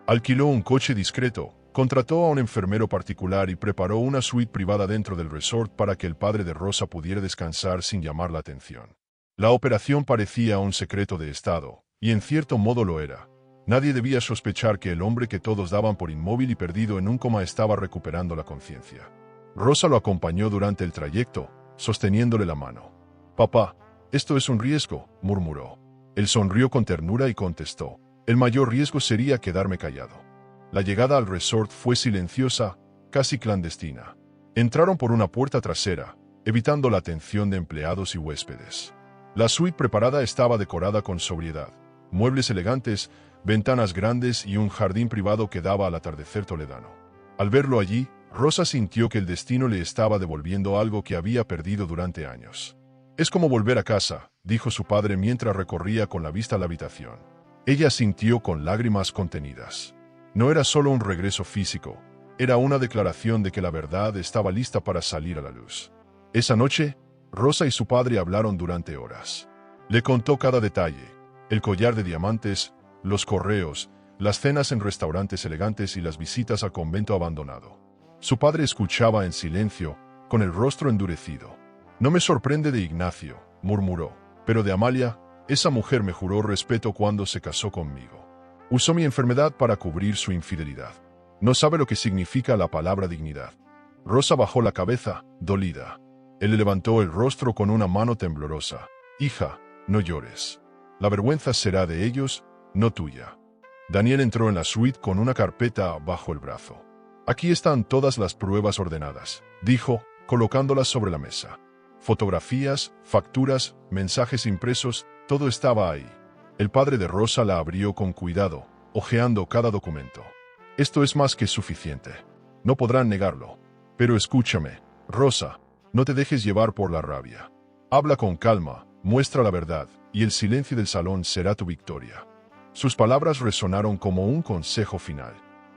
Alquiló un coche discreto, contrató a un enfermero particular y preparó una suite privada dentro del resort para que el padre de Rosa pudiera descansar sin llamar la atención. La operación parecía un secreto de Estado, y en cierto modo lo era. Nadie debía sospechar que el hombre que todos daban por inmóvil y perdido en un coma estaba recuperando la conciencia. Rosa lo acompañó durante el trayecto, sosteniéndole la mano. «Papá, esto es un riesgo», murmuró. Él sonrió con ternura y contestó: «El mayor riesgo sería quedarme callado». La llegada al resort fue silenciosa, casi clandestina. Entraron por una puerta trasera, evitando la atención de empleados y huéspedes. La suite preparada estaba decorada con sobriedad, muebles elegantes, ventanas grandes y un jardín privado que daba al atardecer toledano. Al verlo allí, Rosa sintió que el destino le estaba devolviendo algo que había perdido durante años. «Es como volver a casa», dijo su padre mientras recorría con la vista la habitación. Ella sintió con lágrimas contenidas. No era solo un regreso físico, era una declaración de que la verdad estaba lista para salir a la luz. Esa noche, Rosa y su padre hablaron durante horas. Le contó cada detalle: el collar de diamantes, los correos, las cenas en restaurantes elegantes y las visitas al convento abandonado. Su padre escuchaba en silencio, con el rostro endurecido. No me sorprende de Ignacio, murmuró, pero de Amalia, esa mujer me juró respeto cuando se casó conmigo. Usó mi enfermedad para cubrir su infidelidad. No sabe lo que significa la palabra dignidad. Rosa bajó la cabeza, dolida. Él le levantó el rostro con una mano temblorosa. Hija, no llores. La vergüenza será de ellos, no tuya. Daniel entró en la suite con una carpeta bajo el brazo. Aquí están todas las pruebas ordenadas, dijo, colocándolas sobre la mesa. Fotografías, facturas, mensajes impresos, todo estaba ahí. El padre de Rosa la abrió con cuidado, hojeando cada documento. Esto es más que suficiente. No podrán negarlo. Pero escúchame, Rosa, no te dejes llevar por la rabia. Habla con calma, muestra la verdad, y el silencio del salón será tu victoria. Sus palabras resonaron como un consejo final.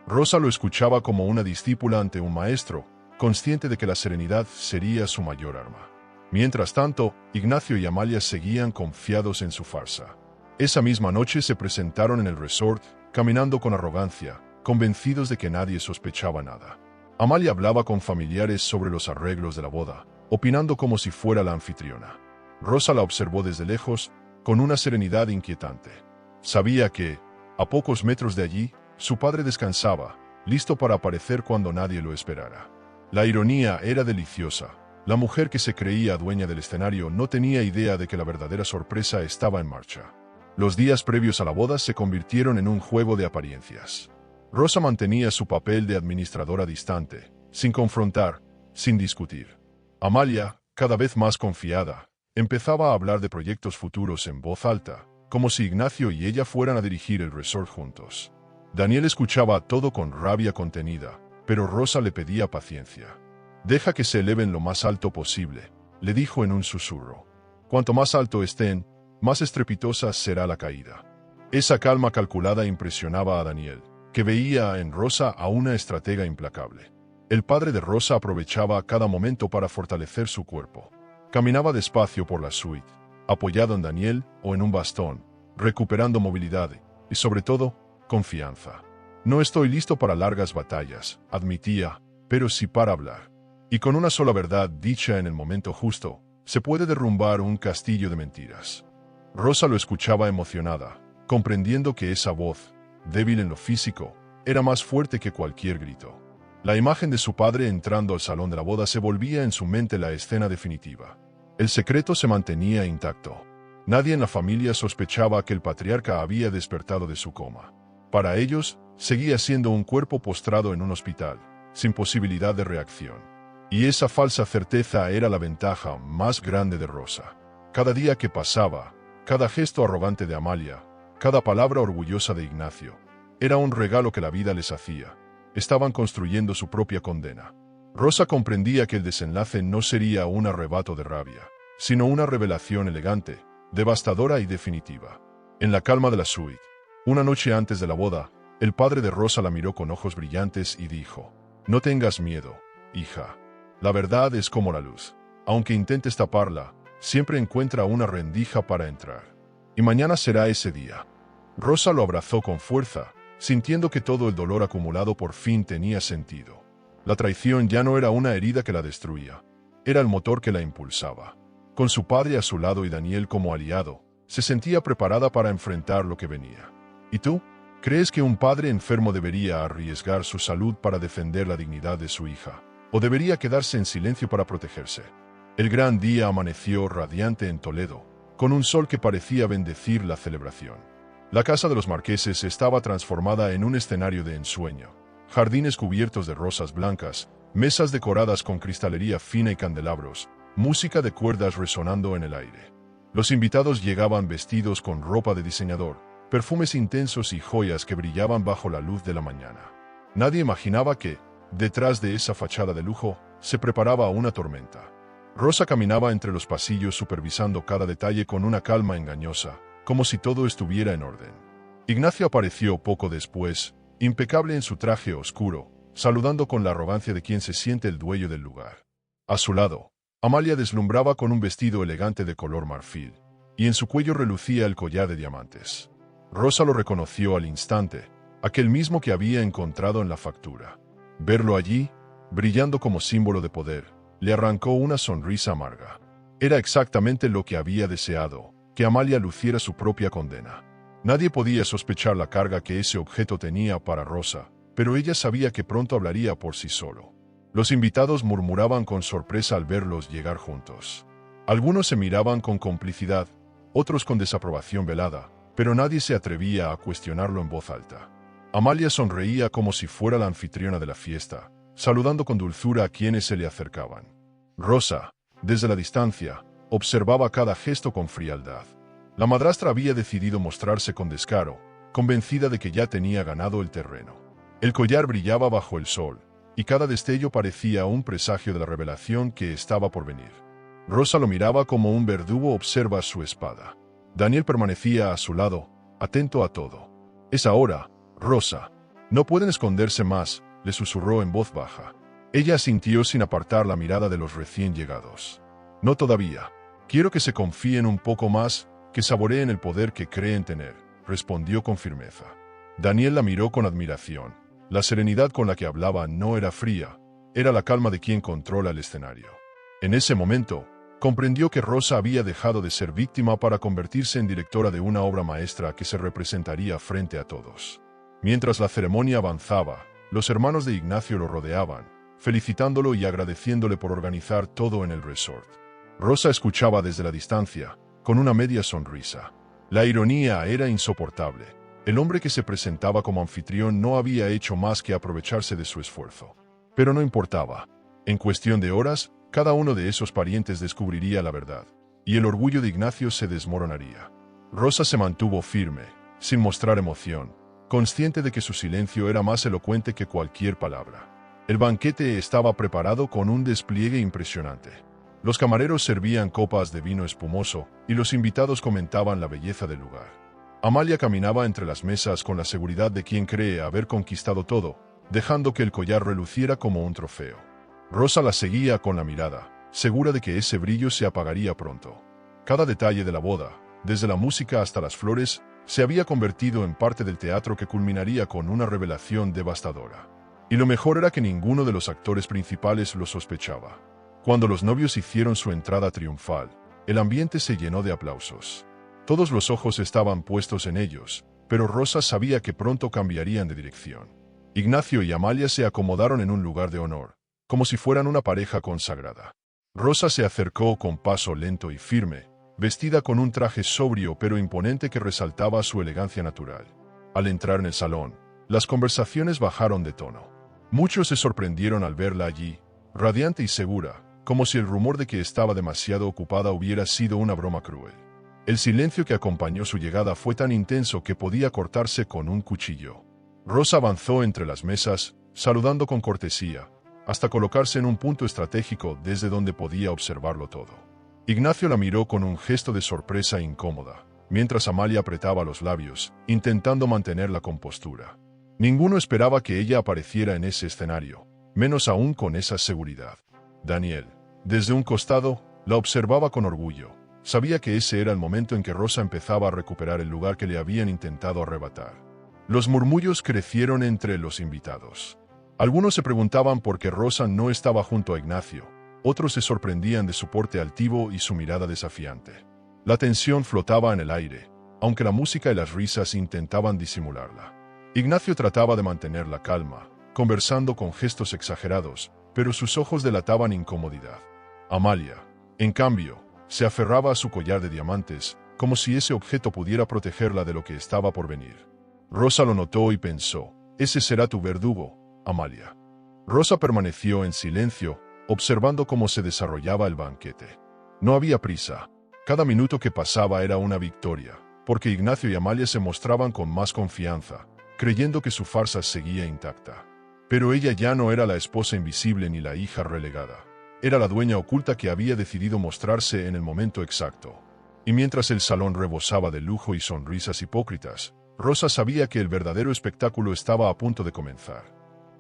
Rosa lo escuchaba como una discípula ante un maestro, consciente de que la serenidad sería su mayor arma. Mientras tanto, Ignacio y Amalia seguían confiados en su farsa. Esa misma noche se presentaron en el resort, caminando con arrogancia, convencidos de que nadie sospechaba nada. Amalia hablaba con familiares sobre los arreglos de la boda, opinando como si fuera la anfitriona. Rosa la observó desde lejos, con una serenidad inquietante. Sabía que, a pocos metros de allí, su padre descansaba, listo para aparecer cuando nadie lo esperara. La ironía era deliciosa. La mujer que se creía dueña del escenario no tenía idea de que la verdadera sorpresa estaba en marcha. Los días previos a la boda se convirtieron en un juego de apariencias. Rosa mantenía su papel de administradora distante, sin confrontar, sin discutir. Amalia, cada vez más confiada, empezaba a hablar de proyectos futuros en voz alta, como si Ignacio y ella fueran a dirigir el resort juntos. Daniel escuchaba todo con rabia contenida, pero Rosa le pedía paciencia. «Deja que se eleven lo más alto posible», le dijo en un susurro. «Cuanto más alto estén, más estrepitosa será la caída». Esa calma calculada impresionaba a Daniel, que veía en Rosa a una estratega implacable. El padre de Rosa aprovechaba cada momento para fortalecer su cuerpo. Caminaba despacio por la suite, apoyado en Daniel o en un bastón, recuperando movilidad y, sobre todo, confianza. «No estoy listo para largas batallas», admitía, «pero sí para hablar. Y con una sola verdad dicha en el momento justo, se puede derrumbar un castillo de mentiras». Rosa lo escuchaba emocionada, comprendiendo que esa voz, débil en lo físico, era más fuerte que cualquier grito. La imagen de su padre entrando al salón de la boda se volvía en su mente la escena definitiva. El secreto se mantenía intacto. Nadie en la familia sospechaba que el patriarca había despertado de su coma. Para ellos, seguía siendo un cuerpo postrado en un hospital, sin posibilidad de reacción. Y esa falsa certeza era la ventaja más grande de Rosa. Cada día que pasaba, cada gesto arrogante de Amalia, cada palabra orgullosa de Ignacio, era un regalo que la vida les hacía. Estaban construyendo su propia condena. Rosa comprendía que el desenlace no sería un arrebato de rabia, sino una revelación elegante, devastadora y definitiva. En la calma de la suite, una noche antes de la boda, el padre de Rosa la miró con ojos brillantes y dijo: «No tengas miedo, hija. La verdad es como la luz. Aunque intentes taparla, siempre encuentra una rendija para entrar. Y mañana será ese día». Rosa lo abrazó con fuerza, sintiendo que todo el dolor acumulado por fin tenía sentido. La traición ya no era una herida que la destruía, era el motor que la impulsaba. Con su padre a su lado y Daniel como aliado, se sentía preparada para enfrentar lo que venía. ¿Y tú? ¿Crees que un padre enfermo debería arriesgar su salud para defender la dignidad de su hija? ¿O debería quedarse en silencio para protegerse? El gran día amaneció radiante en Toledo, con un sol que parecía bendecir la celebración. La casa de los marqueses estaba transformada en un escenario de ensueño. Jardines cubiertos de rosas blancas, mesas decoradas con cristalería fina y candelabros, música de cuerdas resonando en el aire. Los invitados llegaban vestidos con ropa de diseñador, perfumes intensos y joyas que brillaban bajo la luz de la mañana. Nadie imaginaba que, detrás de esa fachada de lujo, se preparaba una tormenta. Rosa caminaba entre los pasillos supervisando cada detalle con una calma engañosa, como si todo estuviera en orden. Ignacio apareció poco después, impecable en su traje oscuro, saludando con la arrogancia de quien se siente el dueño del lugar. A su lado, Amalia deslumbraba con un vestido elegante de color marfil, y en su cuello relucía el collar de diamantes. Rosa lo reconoció al instante, aquel mismo que había encontrado en la factura. Verlo allí, brillando como símbolo de poder, le arrancó una sonrisa amarga. Era exactamente lo que había deseado, que Amalia luciera su propia condena. Nadie podía sospechar la carga que ese objeto tenía para Rosa, pero ella sabía que pronto hablaría por sí solo. Los invitados murmuraban con sorpresa al verlos llegar juntos. Algunos se miraban con complicidad, otros con desaprobación velada, pero nadie se atrevía a cuestionarlo en voz alta. Amalia sonreía como si fuera la anfitriona de la fiesta, saludando con dulzura a quienes se le acercaban. Rosa, desde la distancia, observaba cada gesto con frialdad. La madrastra había decidido mostrarse con descaro, convencida de que ya tenía ganado el terreno. El collar brillaba bajo el sol, y cada destello parecía un presagio de la revelación que estaba por venir. Rosa lo miraba como un verdugo observa su espada. Daniel permanecía a su lado, atento a todo. «Es ahora, Rosa. No pueden esconderse más», le susurró en voz baja. Ella asintió sin apartar la mirada de los recién llegados. «No todavía. Quiero que se confíen un poco más, que saboreen el poder que creen tener», respondió con firmeza. Daniel la miró con admiración. La serenidad con la que hablaba no era fría, era la calma de quien controla el escenario. En ese momento, comprendió que Rosa había dejado de ser víctima para convertirse en directora de una obra maestra que se representaría frente a todos. Mientras la ceremonia avanzaba, los hermanos de Ignacio lo rodeaban, felicitándolo y agradeciéndole por organizar todo en el resort. Rosa escuchaba desde la distancia, con una media sonrisa. La ironía era insoportable. El hombre que se presentaba como anfitrión no había hecho más que aprovecharse de su esfuerzo. Pero no importaba. En cuestión de horas, cada uno de esos parientes descubriría la verdad, y el orgullo de Ignacio se desmoronaría. Rosa se mantuvo firme, sin mostrar emoción, consciente de que su silencio era más elocuente que cualquier palabra. El banquete estaba preparado con un despliegue impresionante. Los camareros servían copas de vino espumoso, y los invitados comentaban la belleza del lugar. Amalia caminaba entre las mesas con la seguridad de quien cree haber conquistado todo, dejando que el collar reluciera como un trofeo. Rosa la seguía con la mirada, segura de que ese brillo se apagaría pronto. Cada detalle de la boda, desde la música hasta las flores, se había convertido en parte del teatro que culminaría con una revelación devastadora. Y lo mejor era que ninguno de los actores principales lo sospechaba. Cuando los novios hicieron su entrada triunfal, el ambiente se llenó de aplausos. Todos los ojos estaban puestos en ellos, pero Rosa sabía que pronto cambiarían de dirección. Ignacio y Amalia se acomodaron en un lugar de honor, como si fueran una pareja consagrada. Rosa se acercó con paso lento y firme, vestida con un traje sobrio pero imponente que resaltaba su elegancia natural. Al entrar en el salón, las conversaciones bajaron de tono. Muchos se sorprendieron al verla allí, radiante y segura, como si el rumor de que estaba demasiado ocupada hubiera sido una broma cruel. El silencio que acompañó su llegada fue tan intenso que podía cortarse con un cuchillo. Rosa avanzó entre las mesas, saludando con cortesía, hasta colocarse en un punto estratégico desde donde podía observarlo todo. Ignacio la miró con un gesto de sorpresa incómoda, mientras Amalia apretaba los labios, intentando mantener la compostura. Ninguno esperaba que ella apareciera en ese escenario, menos aún con esa seguridad. Daniel, desde un costado, la observaba con orgullo. Sabía que ese era el momento en que Rosa empezaba a recuperar el lugar que le habían intentado arrebatar. Los murmullos crecieron entre los invitados. Algunos se preguntaban por qué Rosa no estaba junto a Ignacio, otros se sorprendían de su porte altivo y su mirada desafiante. La tensión flotaba en el aire, aunque la música y las risas intentaban disimularla. Ignacio trataba de mantener la calma, conversando con gestos exagerados, pero sus ojos delataban incomodidad. Amalia, en cambio, se aferraba a su collar de diamantes, como si ese objeto pudiera protegerla de lo que estaba por venir. Rosa lo notó y pensó, «Ese será tu verdugo, Amalia». Rosa permaneció en silencio, observando cómo se desarrollaba el banquete. No había prisa. Cada minuto que pasaba era una victoria, porque Ignacio y Amalia se mostraban con más confianza, creyendo que su farsa seguía intacta. Pero ella ya no era la esposa invisible ni la hija relegada. Era la dueña oculta que había decidido mostrarse en el momento exacto. Y mientras el salón rebosaba de lujo y sonrisas hipócritas, Rosa sabía que el verdadero espectáculo estaba a punto de comenzar.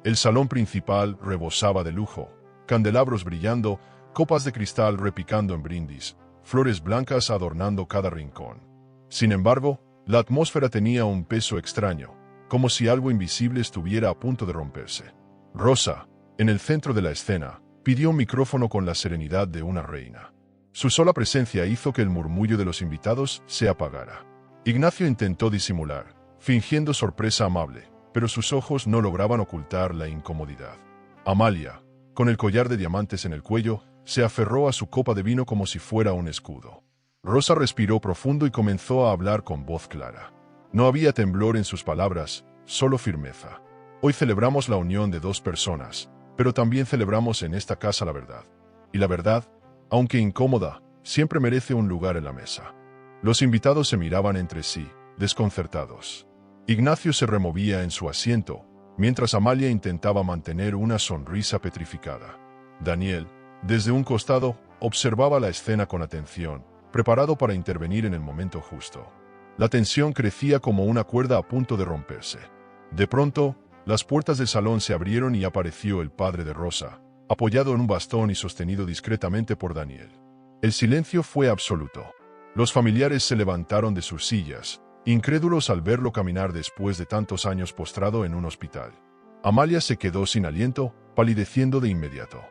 El salón principal rebosaba de lujo, candelabros brillando, copas de cristal repicando en brindis, flores blancas adornando cada rincón. Sin embargo, la atmósfera tenía un peso extraño, como si algo invisible estuviera a punto de romperse. Rosa, en el centro de la escena, pidió un micrófono con la serenidad de una reina. Su sola presencia hizo que el murmullo de los invitados se apagara. Ignacio intentó disimular, fingiendo sorpresa amable, pero sus ojos no lograban ocultar la incomodidad. Amalia, con el collar de diamantes en el cuello, se aferró a su copa de vino como si fuera un escudo. Rosa respiró profundo y comenzó a hablar con voz clara. No había temblor en sus palabras, solo firmeza. Hoy celebramos la unión de dos personas, pero también celebramos en esta casa la verdad. Y la verdad, aunque incómoda, siempre merece un lugar en la mesa. Los invitados se miraban entre sí, desconcertados. Ignacio se removía en su asiento, mientras Amalia intentaba mantener una sonrisa petrificada. Daniel, desde un costado, observaba la escena con atención, preparado para intervenir en el momento justo. La tensión crecía como una cuerda a punto de romperse. De pronto, las puertas del salón se abrieron y apareció el padre de Rosa, apoyado en un bastón y sostenido discretamente por Daniel. El silencio fue absoluto. Los familiares se levantaron de sus sillas, incrédulos al verlo caminar después de tantos años postrado en un hospital. Amalia se quedó sin aliento, palideciendo de inmediato.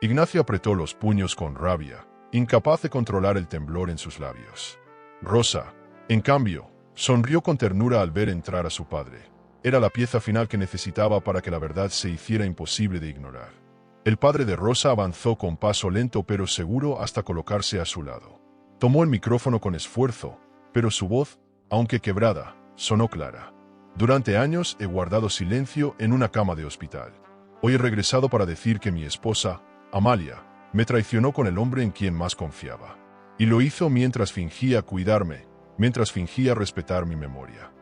Ignacio apretó los puños con rabia, incapaz de controlar el temblor en sus labios. Rosa, en cambio, sonrió con ternura al ver entrar a su padre. Era la pieza final que necesitaba para que la verdad se hiciera imposible de ignorar. El padre de Rosa avanzó con paso lento pero seguro hasta colocarse a su lado. Tomó el micrófono con esfuerzo, pero su voz, aunque quebrada, sonó clara. Durante años he guardado silencio en una cama de hospital. Hoy he regresado para decir que mi esposa, Amalia, me traicionó con el hombre en quien más confiaba. Y lo hizo mientras fingía cuidarme, mientras fingía respetar mi memoria.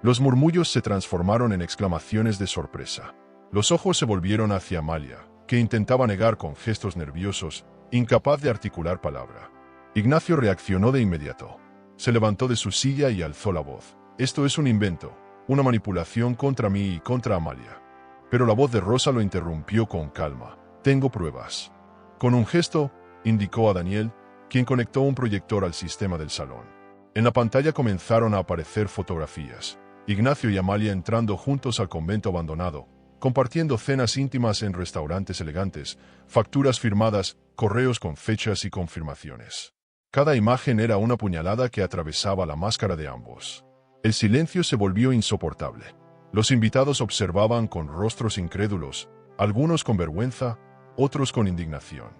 Los murmullos se transformaron en exclamaciones de sorpresa. Los ojos se volvieron hacia Amalia, que intentaba negar con gestos nerviosos, incapaz de articular palabra. Ignacio reaccionó de inmediato. Se levantó de su silla y alzó la voz. Esto es un invento, una manipulación contra mí y contra Amalia. Pero la voz de Rosa lo interrumpió con calma. Tengo pruebas. Con un gesto, indicó a Daniel, quien conectó un proyector al sistema del salón. En la pantalla comenzaron a aparecer fotografías. Ignacio y Amalia entrando juntos al convento abandonado, compartiendo cenas íntimas en restaurantes elegantes, facturas firmadas, correos con fechas y confirmaciones. Cada imagen era una puñalada que atravesaba la máscara de ambos. El silencio se volvió insoportable. Los invitados observaban con rostros incrédulos, algunos con vergüenza, otros con indignación.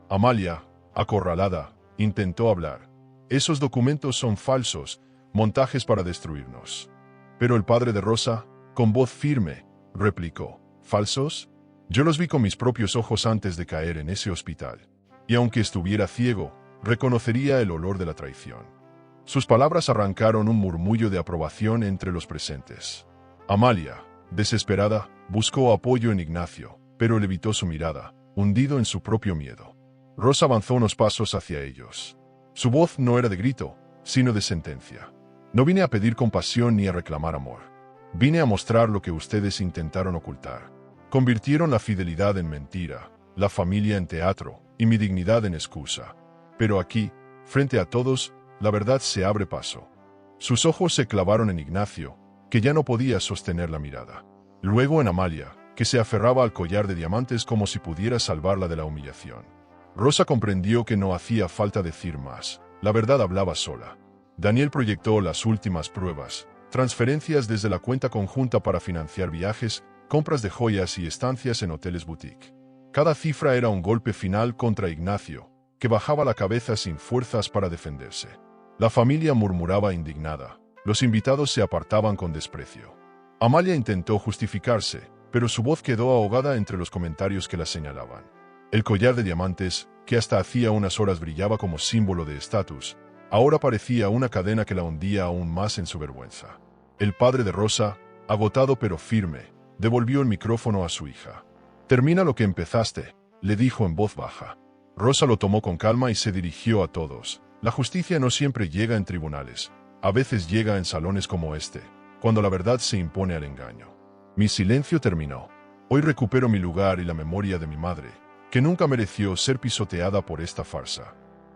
Amalia, acorralada, intentó hablar. Esos documentos son falsos, montajes para destruirnos. Pero el padre de Rosa, con voz firme, replicó. ¿Falsos? Yo los vi con mis propios ojos antes de caer en ese hospital. Y aunque estuviera ciego, reconocería el olor de la traición. Sus palabras arrancaron un murmullo de aprobación entre los presentes. Amalia, desesperada, buscó apoyo en Ignacio, pero él evitó su mirada, hundido en su propio miedo. Rosa avanzó unos pasos hacia ellos. Su voz no era de grito, sino de sentencia. No vine a pedir compasión ni a reclamar amor. Vine a mostrar lo que ustedes intentaron ocultar. Convirtieron la fidelidad en mentira, la familia en teatro y mi dignidad en excusa. Pero aquí, frente a todos, la verdad se abre paso. Sus ojos se clavaron en Ignacio, que ya no podía sostener la mirada. Luego en Amalia, que se aferraba al collar de diamantes como si pudiera salvarla de la humillación. Rosa comprendió que no hacía falta decir más. La verdad hablaba sola. Daniel proyectó las últimas pruebas, transferencias desde la cuenta conjunta para financiar viajes, compras de joyas y estancias en hoteles boutique. Cada cifra era un golpe final contra Ignacio, que bajaba la cabeza sin fuerzas para defenderse. La familia murmuraba indignada. Los invitados se apartaban con desprecio. Amalia intentó justificarse, pero su voz quedó ahogada entre los comentarios que la señalaban. El collar de diamantes, que hasta hacía unas horas brillaba como símbolo de estatus, ahora parecía una cadena que la hundía aún más en su vergüenza. El padre de Rosa, agotado pero firme, devolvió el micrófono a su hija. «Termina lo que empezaste», le dijo en voz baja. Rosa lo tomó con calma y se dirigió a todos. La justicia no siempre llega en tribunales, a veces llega en salones como este, cuando la verdad se impone al engaño. Mi silencio terminó. Hoy recupero mi lugar y la memoria de mi madre, que nunca mereció ser pisoteada por esta farsa.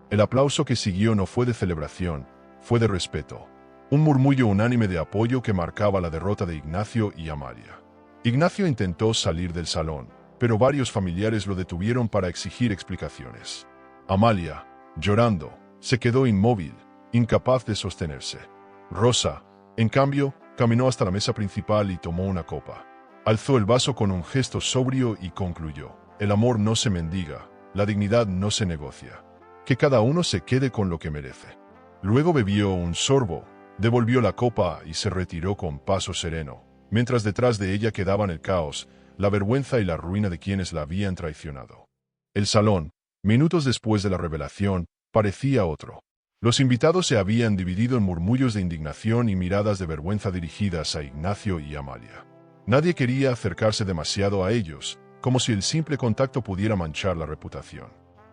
El aplauso que siguió no fue de celebración, fue de respeto. Un murmullo unánime de apoyo que marcaba la derrota de Ignacio y Amalia. Ignacio intentó salir del salón, pero varios familiares lo detuvieron para exigir explicaciones. Amalia, llorando, se quedó inmóvil, incapaz de sostenerse. Rosa, en cambio, caminó hasta la mesa principal y tomó una copa. Alzó el vaso con un gesto sobrio y concluyó: el amor no se mendiga, la dignidad no se negocia. Que cada uno se quede con lo que merece. Luego bebió un sorbo, devolvió la copa y se retiró con paso sereno, mientras detrás de ella quedaban el caos, la vergüenza y la ruina de quienes la habían traicionado. El salón, minutos después de la revelación, parecía otro. Los invitados se habían dividido en murmullos de indignación y miradas de vergüenza dirigidas a Ignacio y Amalia. Nadie quería acercarse demasiado a ellos, como si el simple contacto pudiera manchar la reputación.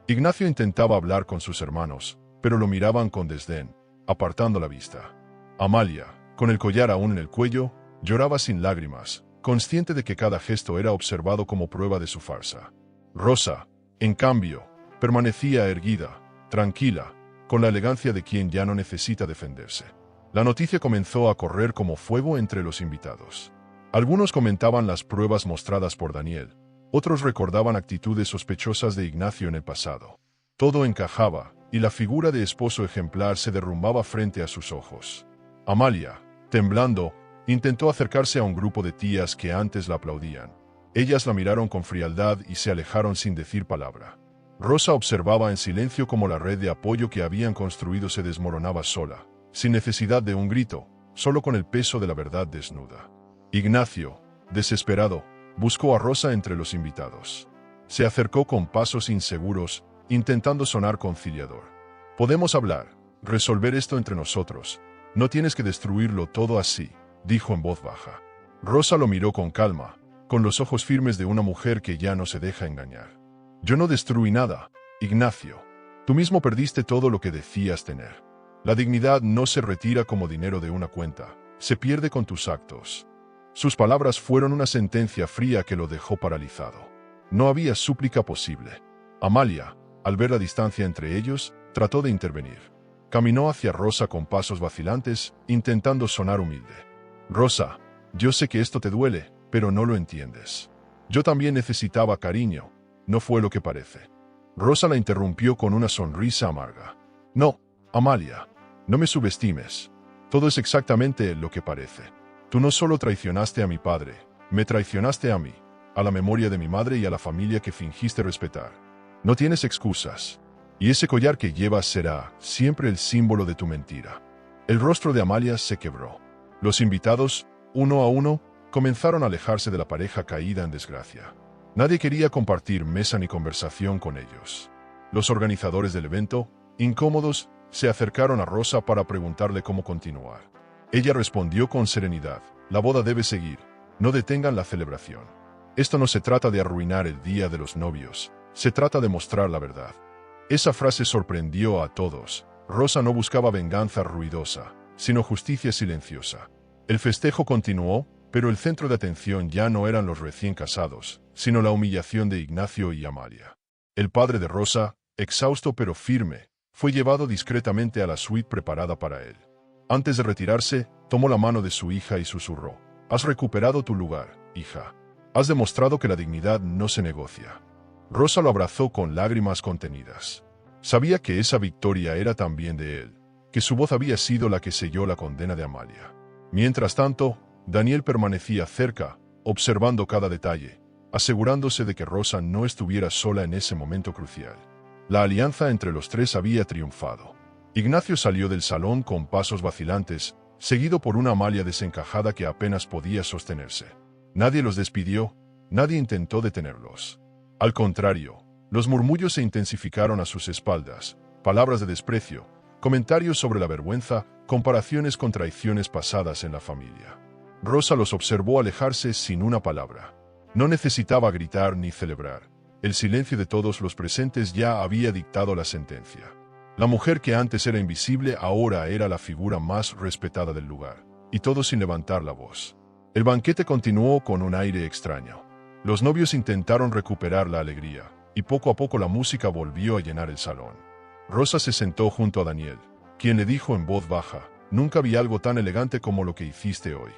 Ignacio intentaba hablar con sus hermanos, pero lo miraban con desdén, apartando la vista. Amalia, con el collar aún en el cuello, lloraba sin lágrimas, consciente de que cada gesto era observado como prueba de su farsa. Rosa, en cambio, permanecía erguida, tranquila, con la elegancia de quien ya no necesita defenderse. La noticia comenzó a correr como fuego entre los invitados. Algunos comentaban las pruebas mostradas por Daniel, otros recordaban actitudes sospechosas de Ignacio en el pasado. Todo encajaba, y la figura de esposo ejemplar se derrumbaba frente a sus ojos. Amalia, temblando, intentó acercarse a un grupo de tías que antes la aplaudían. Ellas la miraron con frialdad y se alejaron sin decir palabra. Rosa observaba en silencio cómo la red de apoyo que habían construido se desmoronaba sola, sin necesidad de un grito, solo con el peso de la verdad desnuda. Ignacio, desesperado, buscó a Rosa entre los invitados. Se acercó con pasos inseguros, intentando sonar conciliador. «Podemos hablar, resolver esto entre nosotros. No tienes que destruirlo todo así», dijo en voz baja. Rosa lo miró con calma, con los ojos firmes de una mujer que ya no se deja engañar. «Yo no destruí nada, Ignacio. Tú mismo perdiste todo lo que decías tener. La dignidad no se retira como dinero de una cuenta, se pierde con tus actos». Sus palabras fueron una sentencia fría que lo dejó paralizado. No había súplica posible. Amalia, al ver la distancia entre ellos, trató de intervenir. Caminó hacia Rosa con pasos vacilantes, intentando sonar humilde. «Rosa, yo sé que esto te duele, pero no lo entiendes. Yo también necesitaba cariño, no fue lo que parece». Rosa la interrumpió con una sonrisa amarga. «No, Amalia, no me subestimes. Todo es exactamente lo que parece. Tú no solo traicionaste a mi padre, me traicionaste a mí, a la memoria de mi madre y a la familia que fingiste respetar. No tienes excusas. Y ese collar que llevas será siempre el símbolo de tu mentira». El rostro de Amalia se quebró. Los invitados, uno a uno, comenzaron a alejarse de la pareja caída en desgracia. Nadie quería compartir mesa ni conversación con ellos. Los organizadores del evento, incómodos, se acercaron a Rosa para preguntarle cómo continuar. Ella respondió con serenidad: «La boda debe seguir, no detengan la celebración. Esto no se trata de arruinar el día de los novios, se trata de mostrar la verdad». Esa frase sorprendió a todos. Rosa no buscaba venganza ruidosa, sino justicia silenciosa. El festejo continuó, pero el centro de atención ya no eran los recién casados, sino la humillación de Ignacio y Amalia. El padre de Rosa, exhausto pero firme, fue llevado discretamente a la suite preparada para él. Antes de retirarse, tomó la mano de su hija y susurró: «Has recuperado tu lugar, hija. Has demostrado que la dignidad no se negocia». Rosa lo abrazó con lágrimas contenidas. Sabía que esa victoria era también de él, que su voz había sido la que selló la condena de Amalia. Mientras tanto, Daniel permanecía cerca, observando cada detalle, asegurándose de que Rosa no estuviera sola en ese momento crucial. La alianza entre los tres había triunfado. Ignacio salió del salón con pasos vacilantes, seguido por una Amalia desencajada que apenas podía sostenerse. Nadie los despidió, nadie intentó detenerlos. Al contrario, los murmullos se intensificaron a sus espaldas, palabras de desprecio, comentarios sobre la vergüenza, comparaciones con traiciones pasadas en la familia. Rosa los observó alejarse sin una palabra. No necesitaba gritar ni celebrar. El silencio de todos los presentes ya había dictado la sentencia. La mujer que antes era invisible ahora era la figura más respetada del lugar, y todo sin levantar la voz. El banquete continuó con un aire extraño. Los novios intentaron recuperar la alegría, y poco a poco la música volvió a llenar el salón. Rosa se sentó junto a Daniel, quien le dijo en voz baja: «Nunca vi algo tan elegante como lo que hiciste hoy.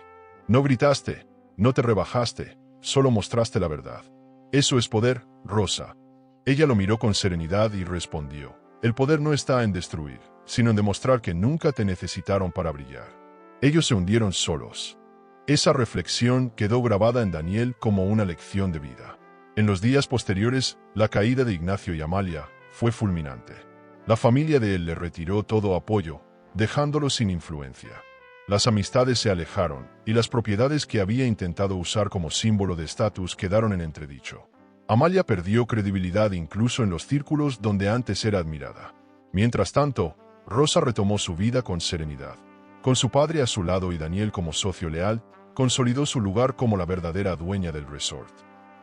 No gritaste, no te rebajaste, solo mostraste la verdad. Eso es poder, Rosa. Ella lo miró con serenidad y respondió, el poder no está en destruir, sino en demostrar que nunca te necesitaron para brillar. Ellos se hundieron solos. Esa reflexión quedó grabada en Daniel como una lección de vida. En los días posteriores, la caída de Ignacio y Amalia fue fulminante. La familia de él le retiró todo apoyo, dejándolo sin influencia. Las amistades se alejaron, y las propiedades que había intentado usar como símbolo de estatus quedaron en entredicho. Amalia perdió credibilidad incluso en los círculos donde antes era admirada. Mientras tanto, Rosa retomó su vida con serenidad. Con su padre a su lado y Daniel como socio leal, consolidó su lugar como la verdadera dueña del resort.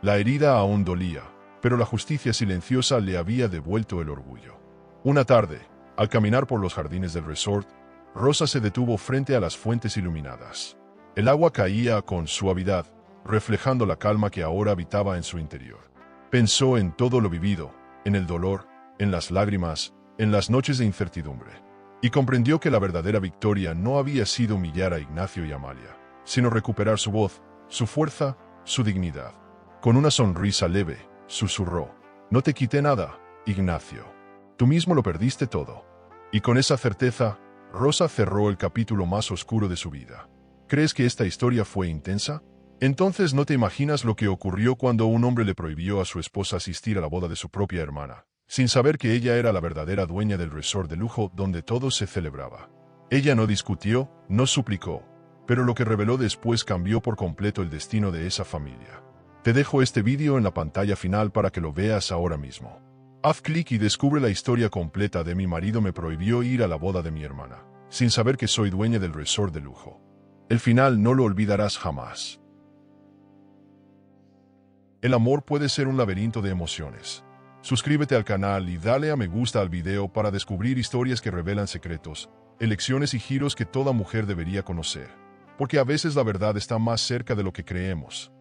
La herida aún dolía, pero la justicia silenciosa le había devuelto el orgullo. Una tarde, al caminar por los jardines del resort, Rosa se detuvo frente a las fuentes iluminadas. El agua caía con suavidad, reflejando la calma que ahora habitaba en su interior. Pensó en todo lo vivido, en el dolor, en las lágrimas, en las noches de incertidumbre, y comprendió que la verdadera victoria no había sido humillar a Ignacio y Amalia, sino recuperar su voz, su fuerza, su dignidad. Con una sonrisa leve, susurró, no te quité nada, Ignacio. Tú mismo lo perdiste todo. Y con esa certeza, Rosa cerró el capítulo más oscuro de su vida. ¿Crees que esta historia fue intensa? Entonces no te imaginas lo que ocurrió cuando un hombre le prohibió a su esposa asistir a la boda de su propia hermana, sin saber que ella era la verdadera dueña del resort de lujo donde todo se celebraba. Ella no discutió, no suplicó, pero lo que reveló después cambió por completo el destino de esa familia. Te dejo este vídeo en la pantalla final para que lo veas ahora mismo. Haz clic y descubre la historia completa de mi marido me prohibió ir a la boda de mi hermana, sin saber que soy dueña del resort de lujo. El final no lo olvidarás jamás. El amor puede ser un laberinto de emociones. Suscríbete al canal y dale a me gusta al video para descubrir historias que revelan secretos, elecciones y giros que toda mujer debería conocer. Porque a veces la verdad está más cerca de lo que creemos.